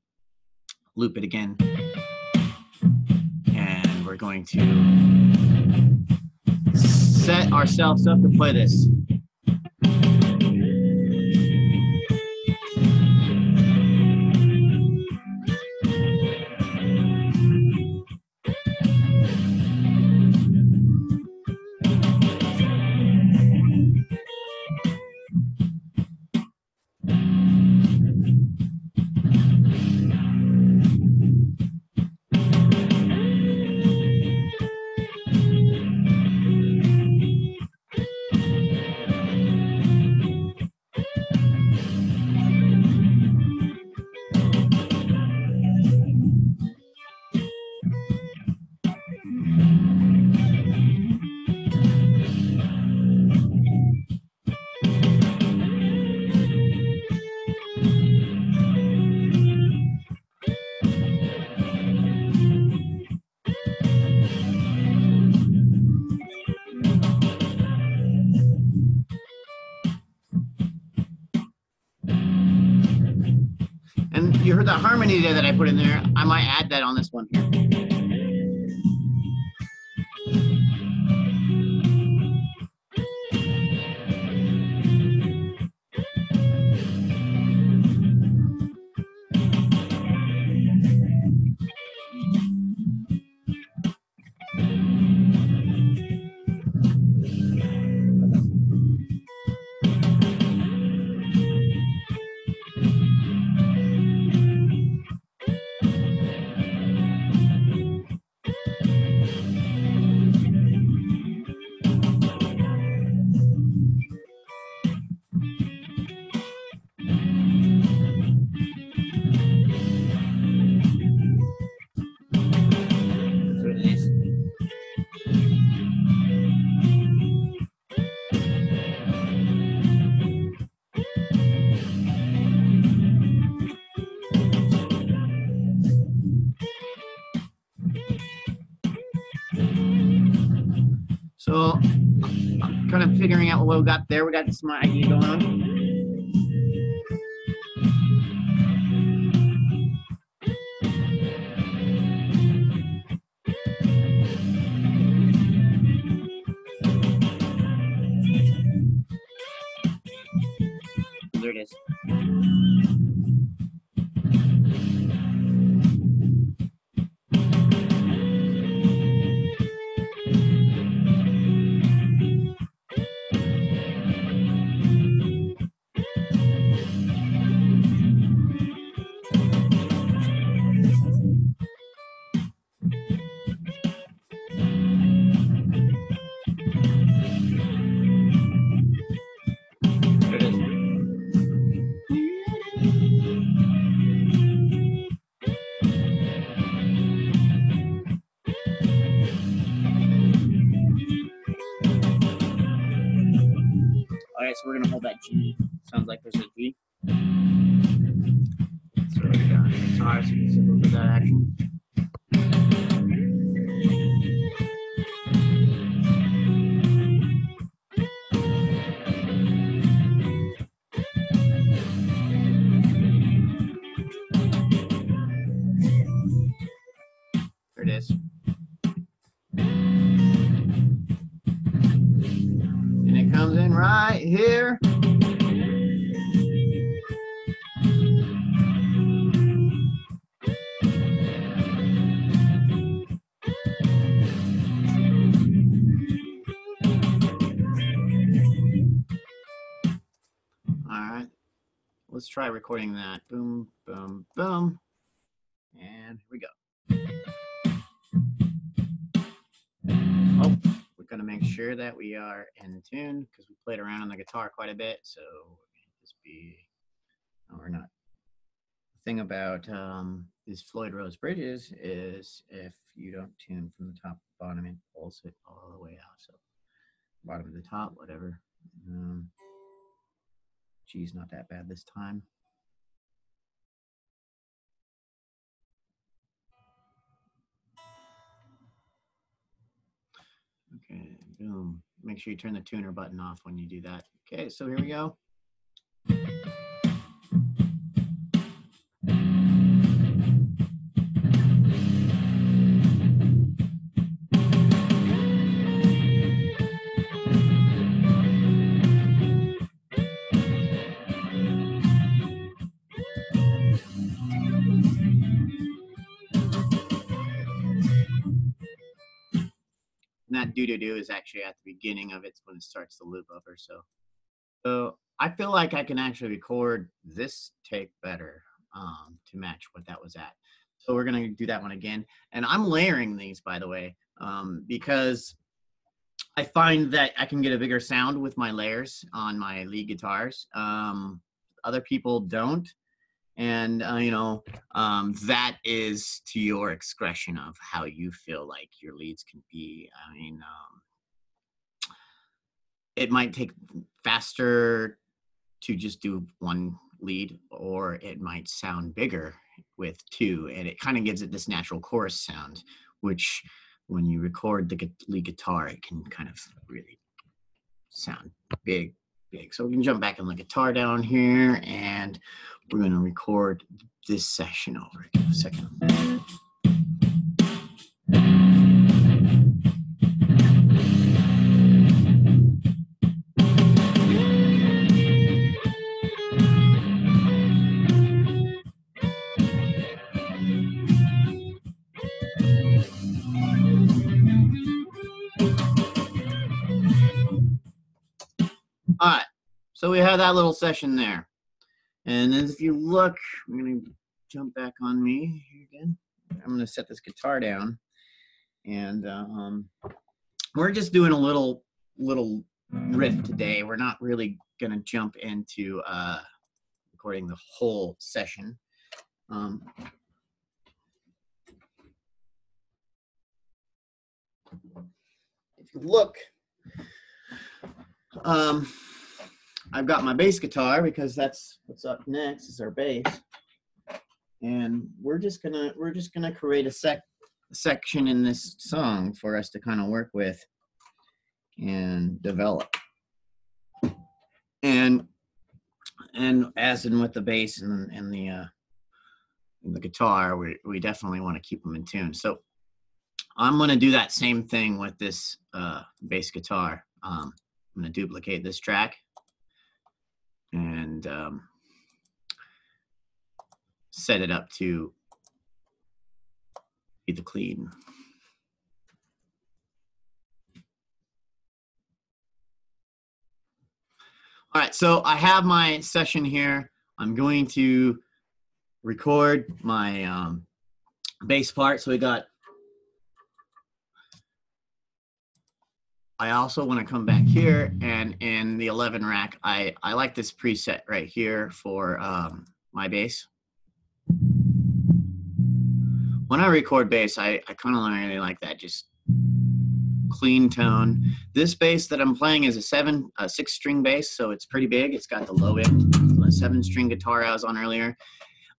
loop it again. And we're going to set ourselves up to play this. And you heard that harmony there that I put in there. I might add that on this one here. So I'm kind kind of figuring out what we got there. We got some idea going on. There it is. All right, so we're gonna hold that G. Sounds like there's a G. So we're gonna guitar, so you can see a little bit of that action. There it is. And it comes in right here. All right, let's try recording that. Boom, boom, boom. And here we go. Oh, we're gonna make sure that we are in tune because we played around on the guitar quite a bit. So just be, no, we're not. The thing about these Floyd Rose bridges is if you don't tune from the top to the bottom, it pulls it all the way out. So bottom to the top, whatever. G's not that bad this time. Okay, boom. Make sure you turn the tuner button off when you do that. Okay, so here we go. And that do-do-do is actually at the beginning of it when it starts the loop over. So I feel like I can actually record this take better to match what that was at. So we're gonna do that one again. And I'm layering these, by the way, because I find that I can get a bigger sound with my layers on my lead guitars. Other people don't. And, that is to your expression of how you feel like your leads can be. I mean, it might take faster to just do one lead, or it might sound bigger with two. And it kind of gives it this natural chorus sound, which when you record the lead guitar, it can kind of really sound big. So we can jump back on the guitar down here, and we're going to record this section over. Give a second. All right, so we have that little session there. And then if you look, I'm going to jump back on me here again. I'm going to set this guitar down. And we're just doing a little riff today. We're not really going to jump into recording the whole session. If you look, I've got my bass guitar because that's what's up next is our bass, and we're just gonna create a section in this song for us to kind of work with and develop. And as in with the bass and the guitar, we definitely want to keep them in tune. So I'm going to do that same thing with this bass guitar. I'm going to duplicate this track and set it up to be the clean. All right, so I have my session here. I'm going to record my bass part. So we got, I also want to come back here, and in the 11 rack, I like this preset right here for my bass. When I record bass, I kind of really like that, just clean tone. This bass that I'm playing is a 6-string bass, so it's pretty big. It's got the low end, the 7-string guitar I was on earlier.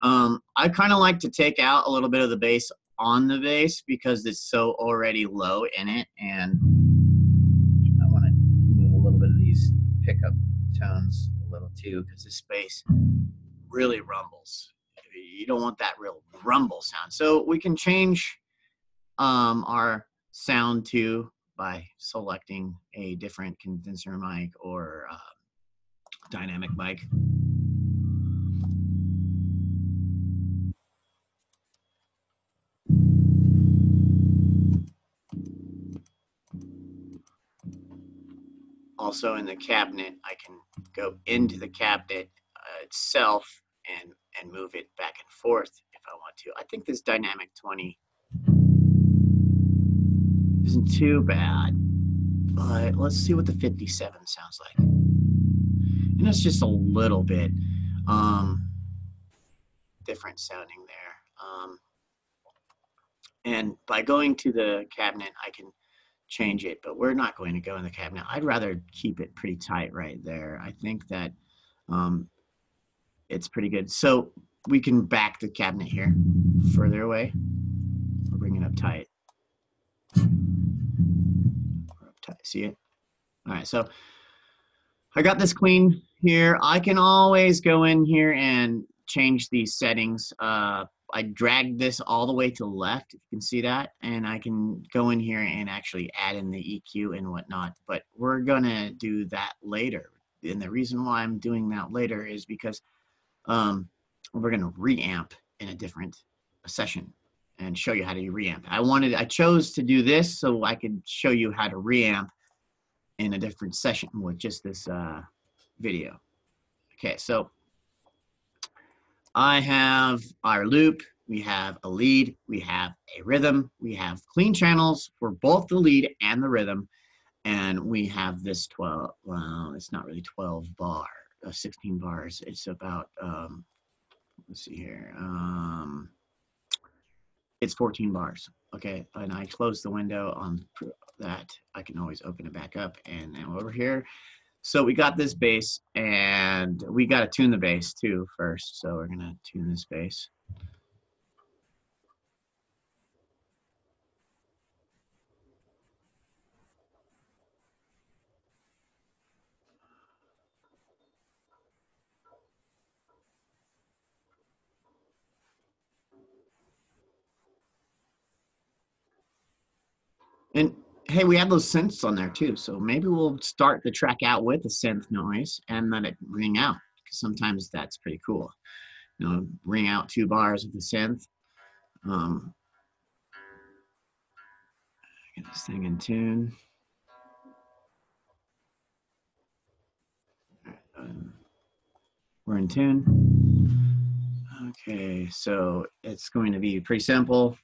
I kind of like to take out a little bit of the bass on the bass because it's so already low in it, and I want to move a little bit of these pickup tones a little too, because this bass really rumbles. You don't want that real rumble sound. So we can change our sound too by selecting a different condenser mic or dynamic mic. Also in the cabinet, I can go into the cabinet itself and move it back and forth if I want to. I think this dynamic 20 isn't too bad, but let's see what the 57 sounds like. And it's just a little bit different sounding there. And by going to the cabinet, I can change it, but we're not going to go in the cabinet. I'd rather keep it pretty tight right there. I think that it's pretty good. So we can back the cabinet here further away. We'll bring it up tight. We're up tight. See it? All right, so I got this clean here. I can always go in here and change these settings. I dragged this all the way to the left, if you can see that, and I can go in here and actually add in the EQ and whatnot, but we're gonna do that later. And the reason why I'm doing that later is because we're gonna reamp in a different session and show you how to reamp. I chose to do this so I could show you how to reamp in a different session with just this video. Okay, so I have our loop, we have a lead, we have a rhythm, we have clean channels for both the lead and the rhythm, and we have this 12, well, it's not really 12 bar, 16 bars. It's about, let's see here, it's 14 bars, okay? And I close the window on that. I can always open it back up, and now over here. So we got this bass, and we got to tune the bass too first. So we're gonna tune this bass. And hey, we have those synths on there too. So maybe we'll start the track out with the synth noise and let it ring out, because sometimes that's pretty cool. You know, ring out 2 bars of the synth. Get this thing in tune. We're in tune. Okay, so it's going to be pretty simple.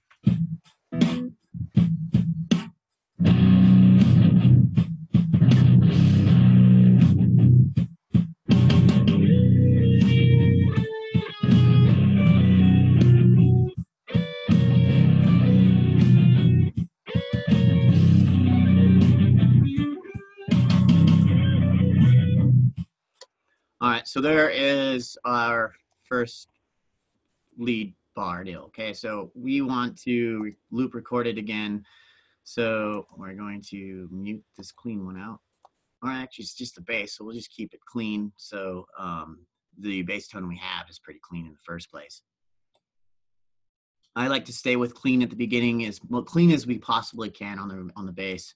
All right, so there is our first lead bar deal. Okay, so we want to loop record it again. So we're going to mute this clean one out. or actually it's just the bass, so we'll just keep it clean. So the bass tone we have is pretty clean in the first place. I like to stay with clean at the beginning, as clean as we possibly can on the bass.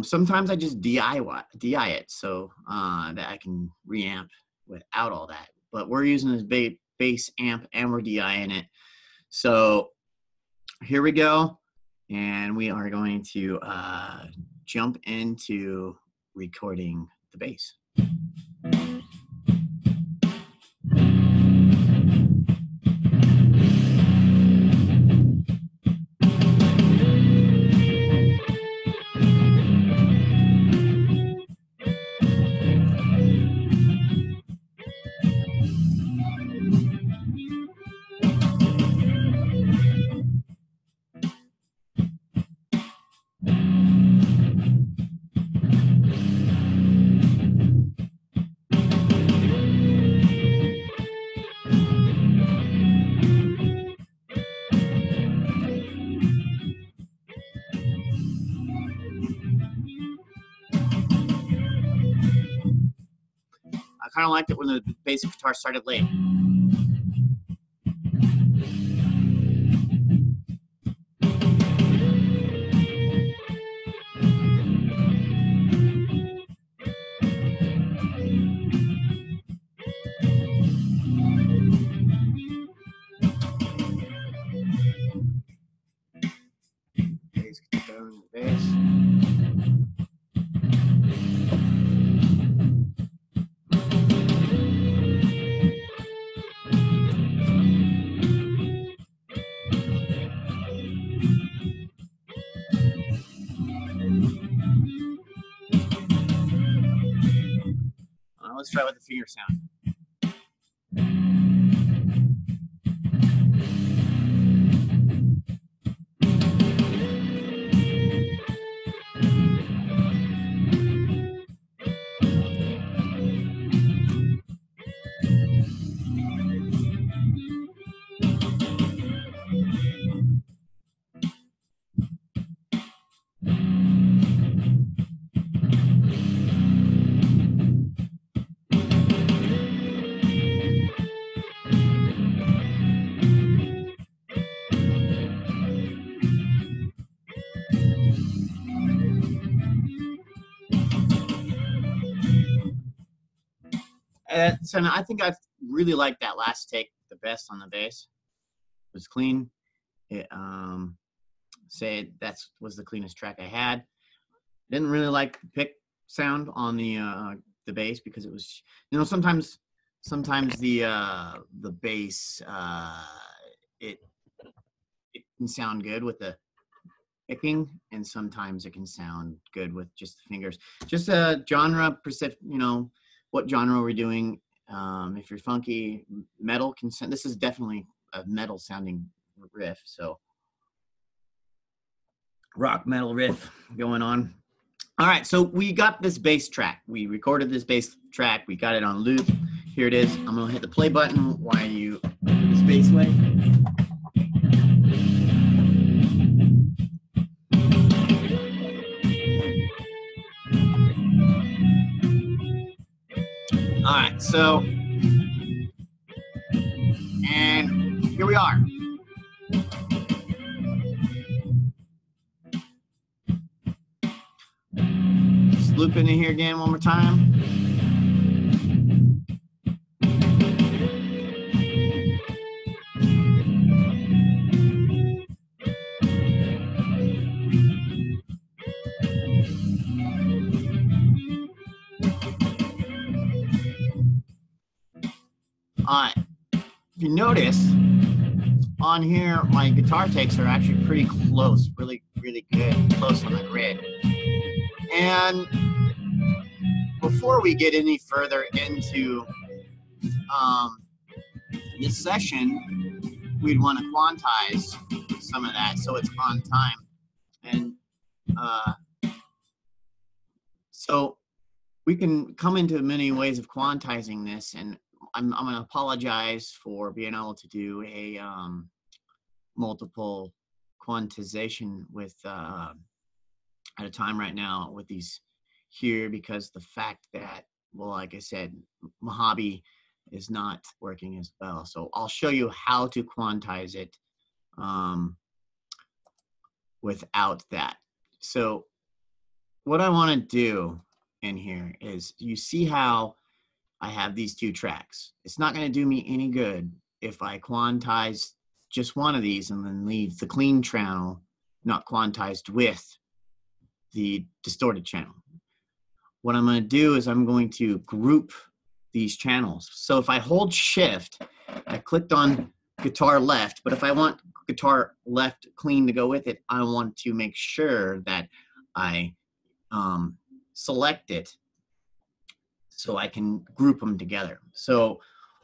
Sometimes I just DI it so that I can reamp without all that. But we're using this bass amp and we're DIing it. So here we go, and we are going to jump into recording the bass. I kind of liked it when the bass guitar started late. Bass guitar and the bass. Let's try with the finger sound. So I think I really liked that last take the best on the bass. It was clean. It was the cleanest track I had. Didn't really like the pick sound on the bass because it was, sometimes the bass it can sound good with the picking, and sometimes it can sound good with just the fingers. Just a genre, what genre we're doing. If you're funky, metal can sound. This is definitely a metal sounding riff, so rock metal riff going on. All right, so we got this bass track. We recorded this bass track. We got it on loop. Here it is. I'm gonna hit the play button while you do this bass way. All right, so, and here we are. Just loop into here again one more time. All right, if you notice, on here, my guitar takes are actually pretty close, really, really good, close on the grid. And before we get any further into this session, we'd want to quantize some of that so it's on time. And so we can come into many ways of quantizing this, and I'm going to apologize for being able to do a multiple quantization with at a time right now with these here because the fact that, well, like I said, Mojave is not working as well. So I'll show you how to quantize it without that. So what I want to do in here is, you see how I have these two tracks. It's not going to do me any good if I quantize just one of these and then leave the clean channel not quantized with the distorted channel. What I'm going to do is I'm going to group these channels. So if I hold shift, I clicked on guitar left, but if I want guitar left clean to go with it, I want to make sure that I select it so I can group them together. So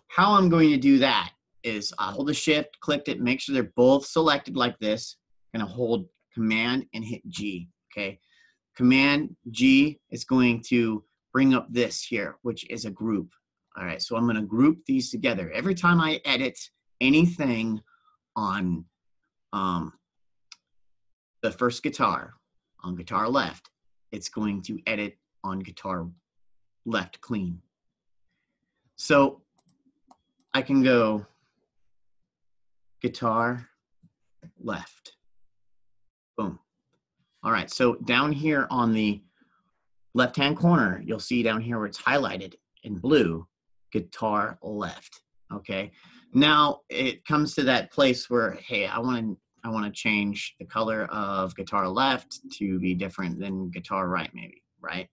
how I'm going to do that is I hold the shift, clicked it, make sure they're both selected like this. I'm going to hold Command and hit G, okay? Command G is going to bring up this here, which is a group. All right, so I'm going to group these together. Every time I edit anything on the first guitar, on guitar left, it's going to edit on guitar left clean. So I can go guitar left, boom. All right, so down here on the left-hand corner, you'll see down here where it's highlighted in blue, guitar left, okay? Now it comes to that place where, hey, I want to change the color of guitar left to be different than guitar right, maybe, right?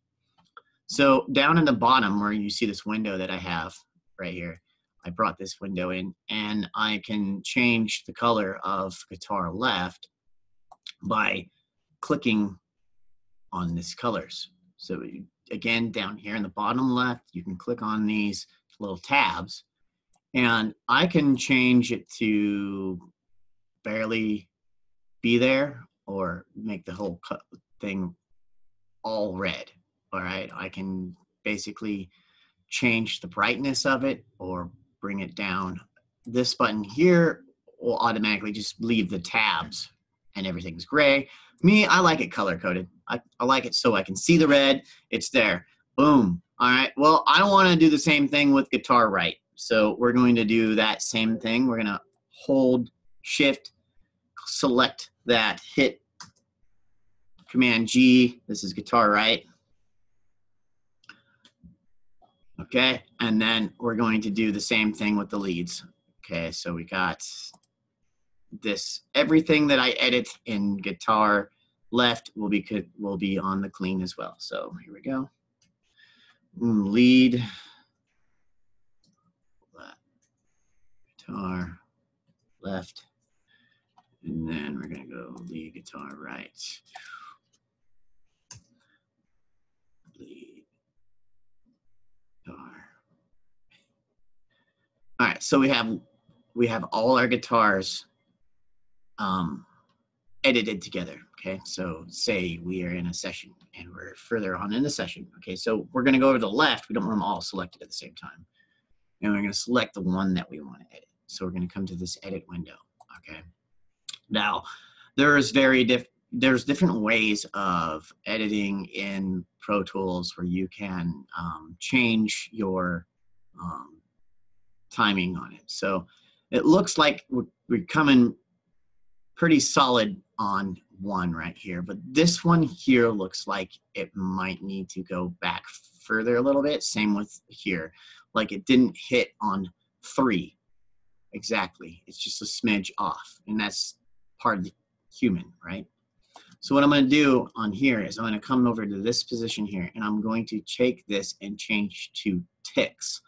So down in the bottom where you see this window that I have right here, I brought this window in, and I can change the color of guitar left by clicking on this colors. So again, down here in the bottom left, you can click on these little tabs, and I can change it to barely be there or make the whole thing all red. All right, I can basically change the brightness of it or bring it down. This button here will automatically just leave the tabs and everything's gray. Me, I like it color coded. I like it so I can see the red. It's there. Boom. All right. Well, I want to do the same thing with guitar right. So we're going to do that same thing. We're going to hold shift, select that, hit Command G. This is guitar right. Okay. And then we're going to do the same thing with the leads. Okay. So we got this, everything that I edit in guitar left will be on the clean as well. So here we go. Lead, guitar left, and then we're gonna go lead guitar right. Lead guitar. All right, so we have all our guitars edited together. Okay, so say we are in a session and we're further on in the session. Okay, so we're going to go over to the left. We don't want them all selected at the same time. And we're going to select the one that we want to edit. So we're going to come to this edit window. Okay, now there's different ways of editing in Pro Tools where you can change your timing on it. So it looks like we're coming pretty solid on one right here, but this one here looks like it might need to go back further a little bit. Same with here, like it didn't hit on 3 exactly. It's just a smidge off, and that's part of the human, right? So what I'm going to do on here is I'm going to come over to this position here, and I'm going to take this and change to ticks.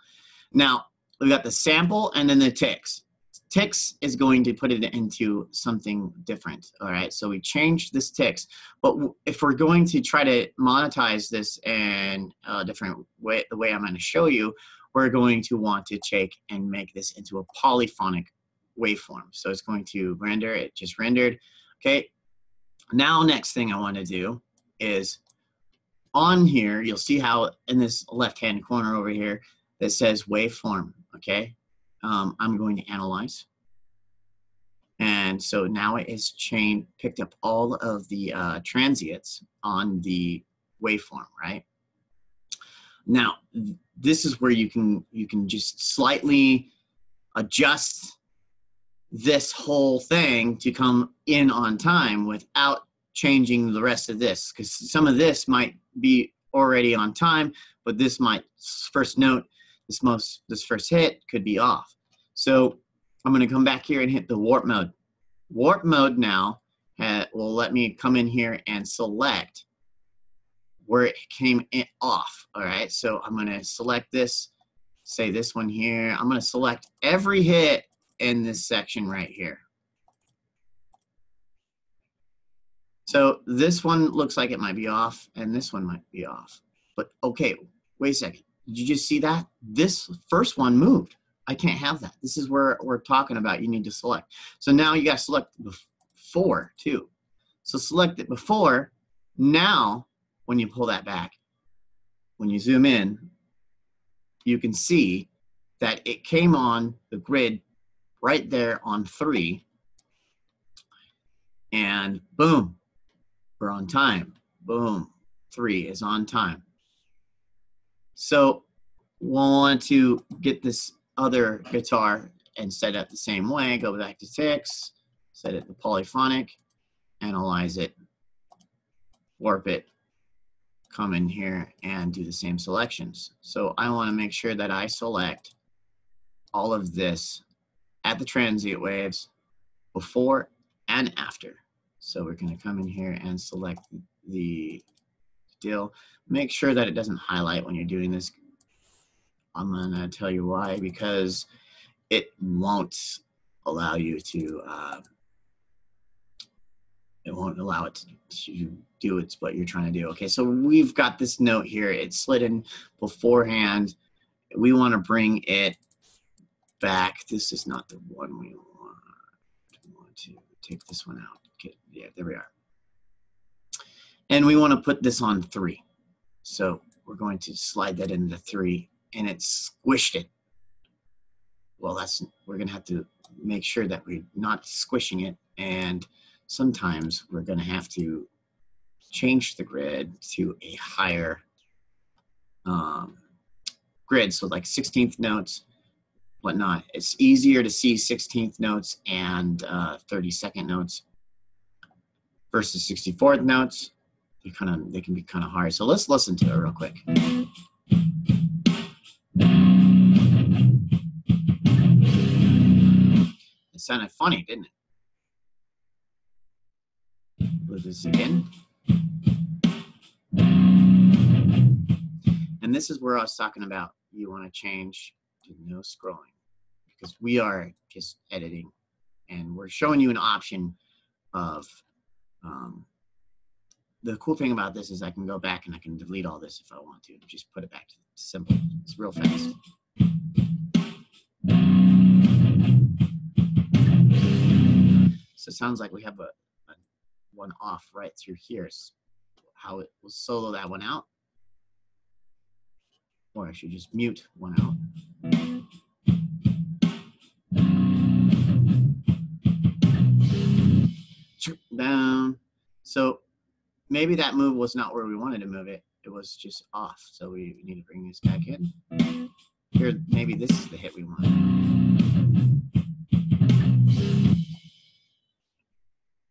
Now we've got the sample and then the ticks. Ticks is going to put it into something different. All right, so we changed this ticks, but if we're going to try to monetize this in a different way, the way I'm going to show you, we're going to want to take and make this into a polyphonic waveform. So it's going to render, it just rendered. Okay, now next thing I want to do is on here, you'll see how in this left-hand corner over here that says waveform. Okay. I'm going to analyze. And so now it has picked up all of the transients on the waveform, right? Now, this is where you can just slightly adjust this whole thing to come in on time without changing the rest of this, because some of this might be already on time, but this first note, this first hit could be off. So I'm going to come back here and hit the warp mode. Warp mode now will let me come in here and select where it came off. All right, so I'm going to select this, say this one here. I'm going to select every hit in this section right here. So this one looks like it might be off, and this one might be off. But okay, wait a second. Did you just see that? This first one moved. I can't have that. This is where we're talking about you need to select. So now you got to select before too. So select it before. Now, when you pull that back, when you zoom in, you can see that it came on the grid right there on 3. And boom, we're on time. Boom, 3 is on time. So we'll want to get this other guitar and set it up the same way. Go back to 6, set it to polyphonic, analyze it, warp it, come in here and do the same selections. So I want to make sure that I select all of this at the transient waves before and after. So we're going to come in here and select the deal. Make sure that it doesn't highlight when you're doing this. I'm going to tell you why, because it won't allow you to, it won't allow it to do what you're trying to do. Okay, so we've got this note here. It's slid in beforehand. We want to bring it back. This is not the one we want. We want to take this one out. Okay, yeah, there we are. And we want to put this on 3. So we're going to slide that into 3, and it squished it. Well, we're going to have to make sure that we're not squishing it, and sometimes we're going to have to change the grid to a higher grid, so like 16th notes, whatnot. It's easier to see 16th notes and 32nd notes versus 64th notes. They can be kind of hard. So let's listen to it real quick. It sounded funny, didn't it? We'll do this again. And this is where I was talking about you want to change to no scrolling, because we are just editing and we're showing you an option of the cool thing about this is I can go back and I can delete all this if I want to. Just put it back to simple. It's real fast. So it sounds like we have a one off right through here. How it will solo that one out. Or I should just mute one out. Down. So maybe that move was not where we wanted to move it. It was just off. So we need to bring this back in. Here, maybe this is the hit we want.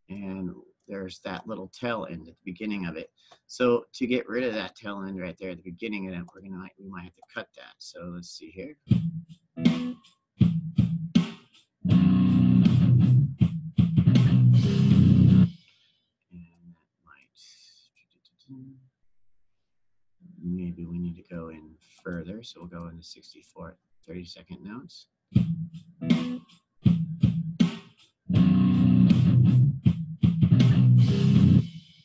And there's that little tail end at the beginning of it. So to get rid of that tail end right there at the beginning of it, we might have to cut that. So let's see here. Maybe we need to go in further, so we'll go into 64th, 32nd notes.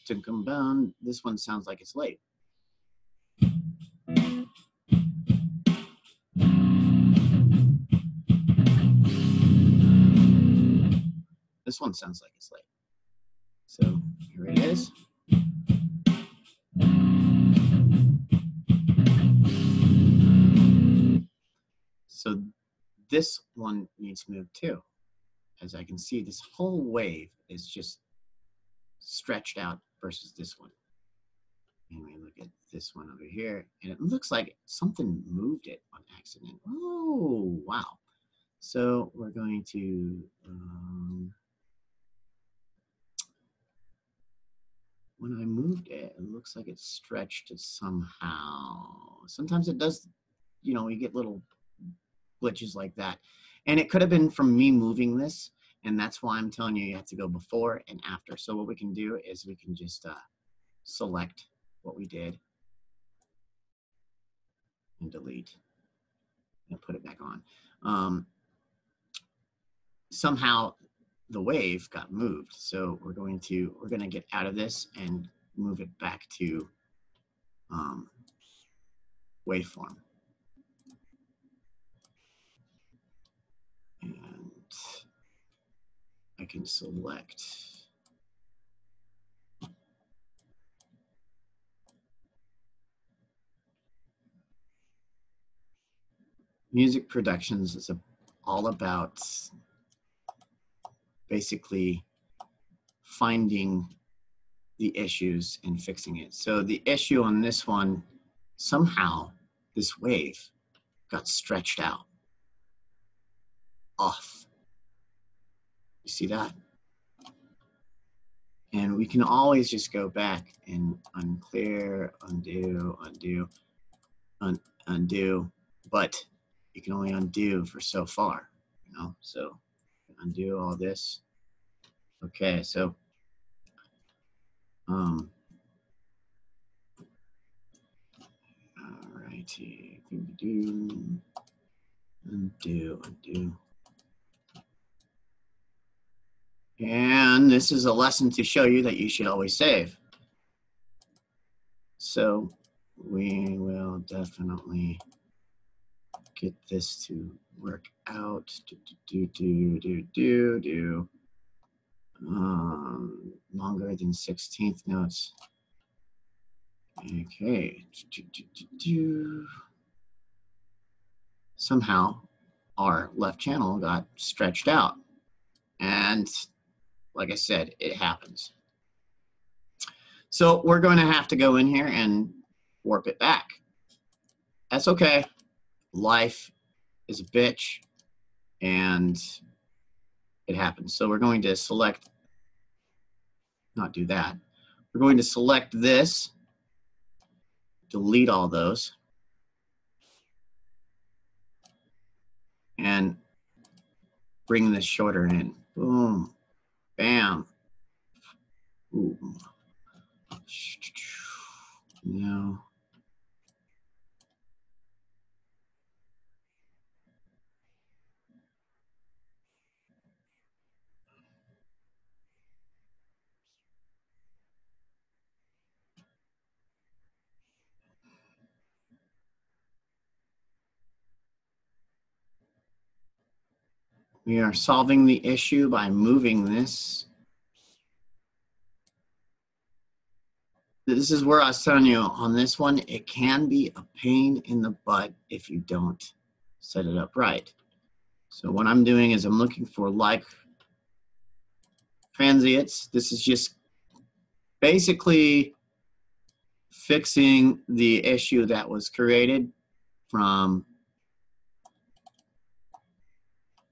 To come down, this one sounds like it's late. This one sounds like it's late. So here it is. So this one needs to move too. As I can see, this whole wave is just stretched out versus this one. And we look at this one over here, and it looks like something moved it on accident. Oh, wow. So we're going to, when I moved it, it looks like it stretched it somehow. Sometimes it does, you know, we get little glitches like that. And it could have been from me moving this, and that's why I'm telling you, you have to go before and after. So what we can do is we can just select what we did and delete and put it back on. Somehow the wave got moved. So we're going to get out of this and move it back to waveform. And I can select music productions is all about basically finding the issues and fixing it. So the issue on this one, somehow this wave got stretched out off. You see that? And we can always just go back and unclear, undo, undo, undo, but you can only undo for so far, you know? So undo all this. Okay, so all righty, undo, undo. And this is a lesson to show you that you should always save. So we will definitely get this to work out. Longer than 16th notes. Okay. Somehow our left channel got stretched out. And like I said, it happens. So we're going to have to go in here and warp it back. That's okay. Life is a bitch and it happens. So we're going to select, not do that. We're going to select this, delete all those, and bring this shorter in. Boom, bam. Ooh. No. We are solving the issue by moving this. This is where I was telling you on this one, it can be a pain in the butt if you don't set it up right. So what I'm doing is I'm looking for like transients. This is just basically fixing the issue that was created from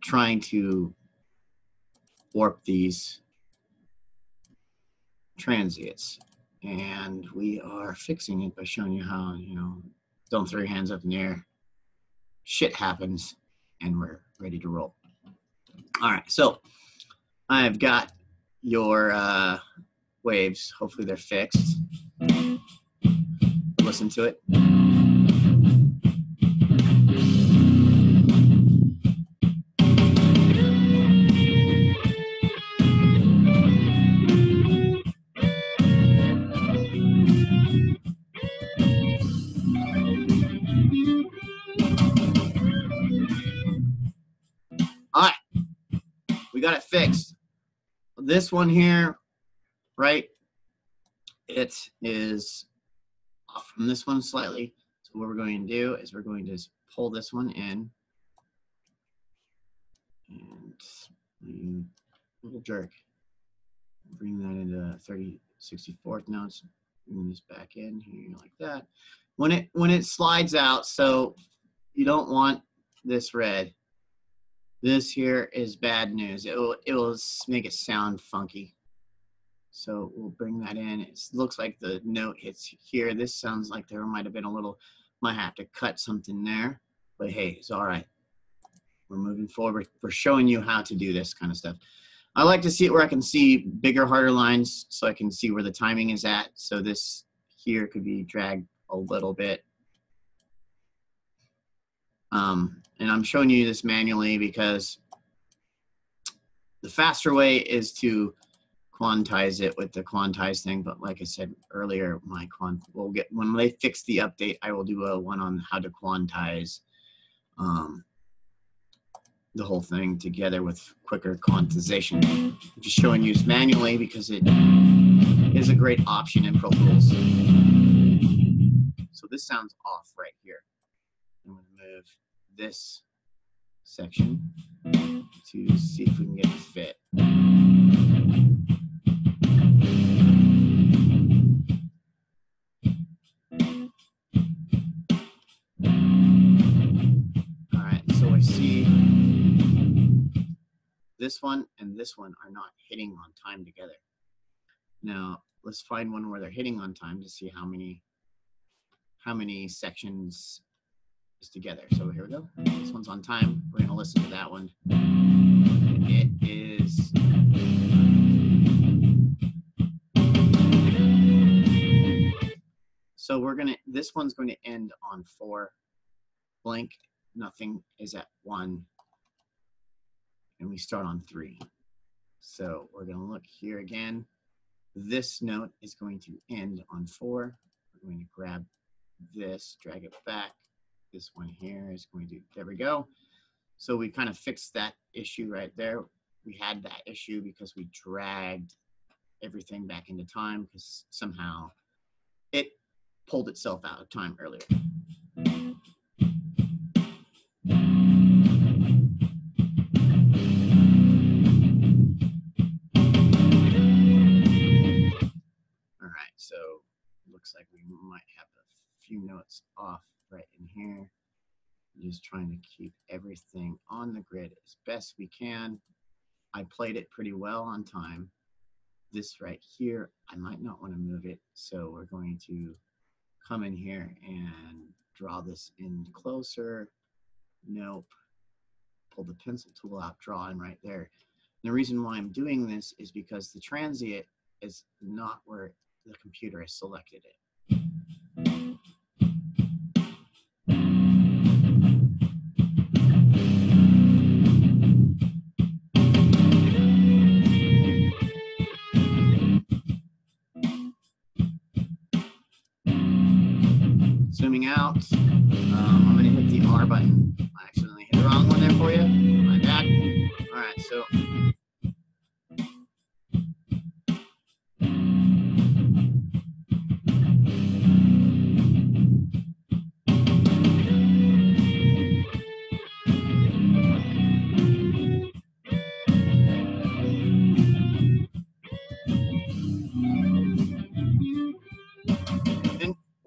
trying to warp these transients. And we are fixing it by showing you how, you know, don't throw your hands up in the air. Shit happens and we're ready to roll. All right, so I've got your waves. Hopefully they're fixed. Listen to it. All right, we got it fixed. This one here, right, it is off from this one slightly. So what we're going to do is we're going to pull this one in and little jerk. Bring that into 30/64 notes. Bring this back in here like that. When it slides out, so you don't want this red. This here is bad news. It will make it sound funky. So we'll bring that in. It looks like the note hits here. This sounds like there might have been a little, might have to cut something there, but hey, it's all right. We're moving forward. We're showing you how to do this kind of stuff. I like to see it where I can see bigger, harder lines so I can see where the timing is at. So this here could be dragged a little bit. And I'm showing you this manually because the faster way is to quantize it with the quantize thing. But like I said earlier, we'll get, when they fix the update, I will do a one on how to quantize the whole thing together with quicker quantization. I'm just showing you manually because it is a great option in Pro Tools. So this sounds off right here. I'm going to move this section to see if we can get it to fit. All right, so I see this one and this one are not hitting on time together. Now let's find one where they're hitting on time to see how many sections is together. So here we go. This one's on time. We're going to listen to that one. It is so this one's going to end on 4. Blank, nothing is at 1. And we start on 3. So we're going to look here again. This note is going to end on 4. We're going to grab this, drag it back. This one here is going to, there we go. So we kind of fixed that issue right there. We had that issue because we dragged everything back into time because somehow it pulled itself out of time earlier. All right, so looks like we might have a few notes off right in here. Just trying to keep everything on the grid as best we can. I played it pretty well on time. This right here, I might not want to move it. So we're going to come in here and draw this in closer. Nope. Pull the pencil tool out, draw in right there. And the reason why I'm doing this is because the transient is not where the computer has selected it. Zooming out, I'm going to hit the R button. I accidentally hit the wrong one there for you. My bad. All right, so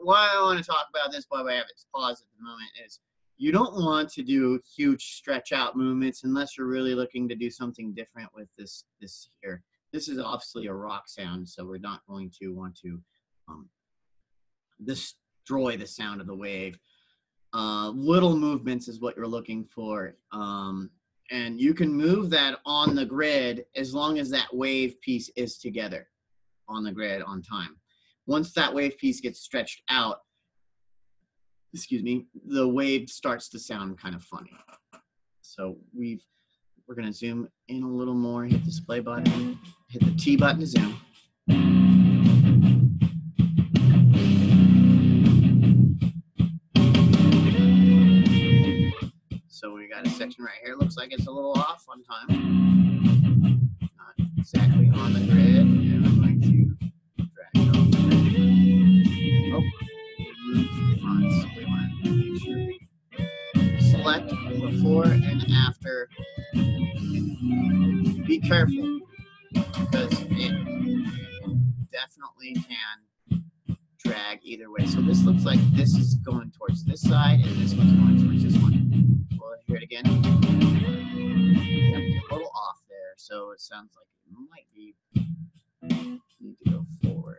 why I want to talk about this, why I have it paused at the moment, is you don't want to do huge stretch out movements unless you're really looking to do something different with this here. This is obviously a rock sound, so we're not going to want to destroy the sound of the wave. Little movements is what you're looking for. And you can move that on the grid as long as that wave piece is together on the grid on time. Once that wave piece gets stretched out, excuse me, the wave starts to sound kind of funny. So we're going to zoom in a little more, hit the display button, hit the T button to zoom. So we got a section right here. Looks like it's a little off on time. Not exactly on the grid. And I'm going to drag it off the grid. Oh, move the fronts. We want to make sure we select before and after. Be careful because it definitely can drag either way. So this looks like this is going towards this side and this one's going towards this one. We'll hear it again. Yep, a little off there, so it sounds like it might be need to go forward.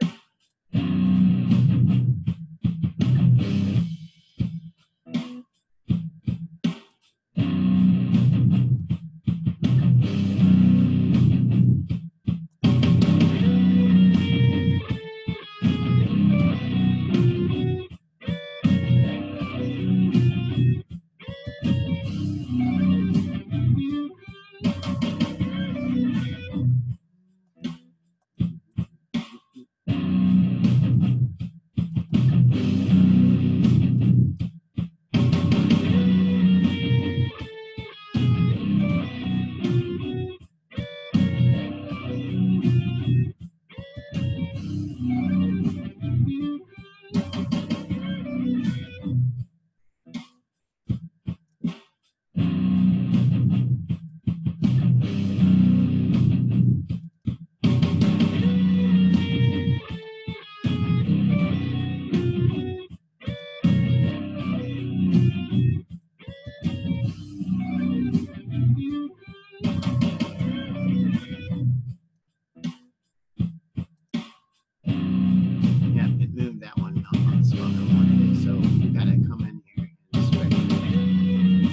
That one on the spot I wanted it, so we gotta come in here and stretch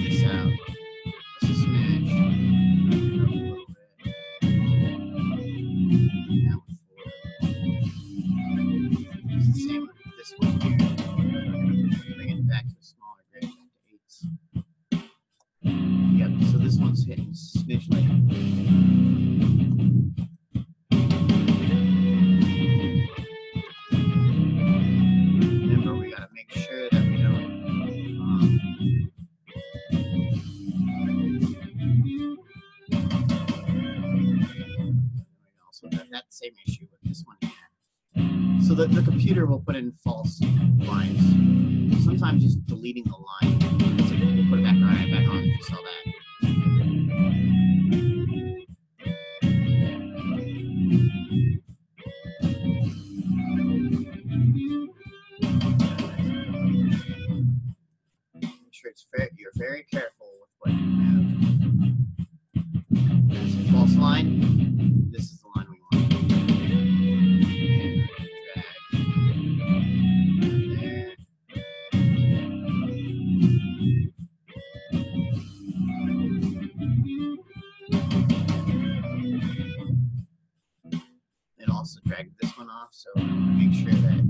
this out. Just a smidge. Up a little bit. That one forward. It's the same with this one here. Bring it back to a smaller grid, back to eighths. Yep, so this one's hitting smidge late. Make sure that we don't also have that same issue with this one here. So the computer will put in false lines. Sometimes just deleting the line. So we'll put it back on if you saw that. Sure you're very careful with what you have. That's a false line. This is the line we want. And drag. It also dragged this one off, so I want to make sure that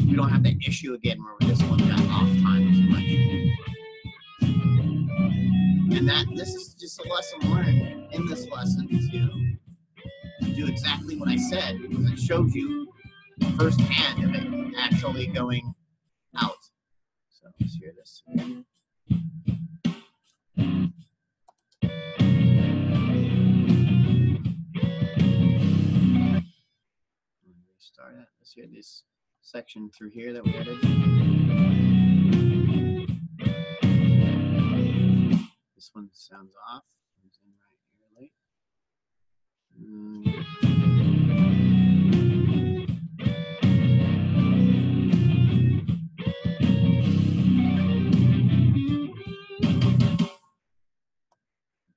we don't have the issue again where this one got off time too much. And this is just a lesson learned in this lesson to do exactly what I said, because it shows you firsthand of it actually going out. So let's hear this again. Restart it. Let's hear this section through here that we added. This one sounds off. Comes in right here late.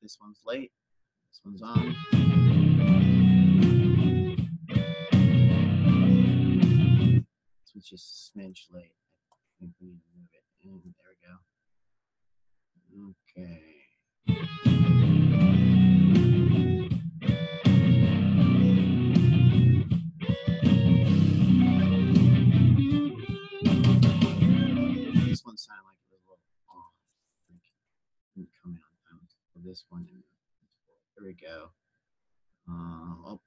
This one's late. This one's on. This one's just a smidge late. I think we need to move it. And there we go. Okay. This one sounded like it was a little off. I think it didn't come out for this one. There we go. I'll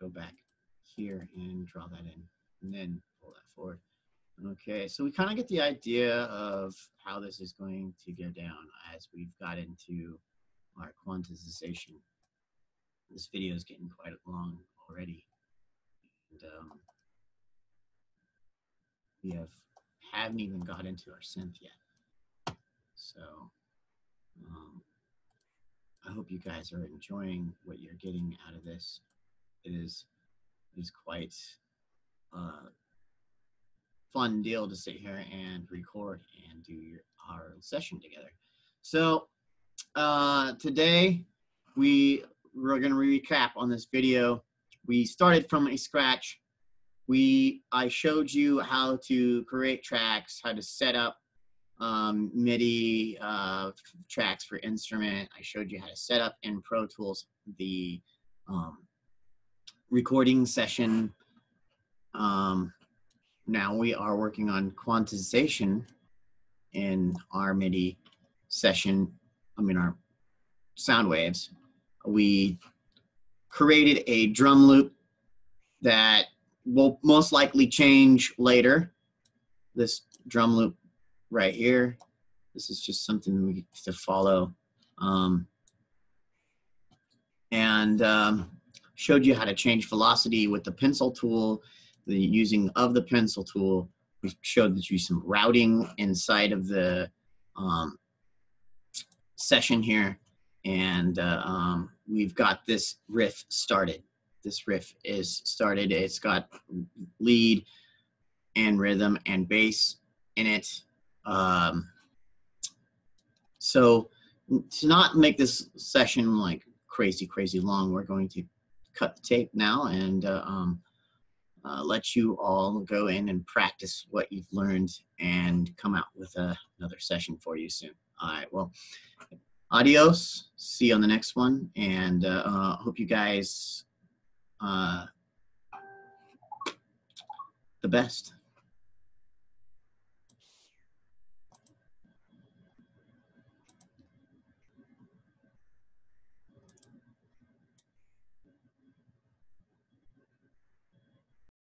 go back here and draw that in, and then pull that forward. Okay, so we kind of get the idea of how this is going to go down as we've got into our quantization. This video is getting quite long already, and we haven't even got into our synth yet. So I hope you guys are enjoying what you're getting out of this. It is is quite fun deal to sit here and record and do our session together. So today we're going to recap on this video. We started from a scratch. I showed you how to create tracks, how to set up MIDI tracks for instrument. I showed you how to set up in Pro Tools the recording session. Now we are working on quantization in our MIDI session, our sound waves. We created a drum loop that will most likely change later. This drum loop right here. This is just something we get to follow. Showed you how to change velocity with the pencil tool, the using of the pencil tool. We showed you some routing inside of the session here. And we've got this riff started. This riff is started. It's got lead and rhythm and bass in it. So to not make this session like crazy long, we're going to cut the tape now and let you all go in and practice what you've learned and come out with another session for you soon. All right, well, adios. See you on the next one, and hope you guys the best.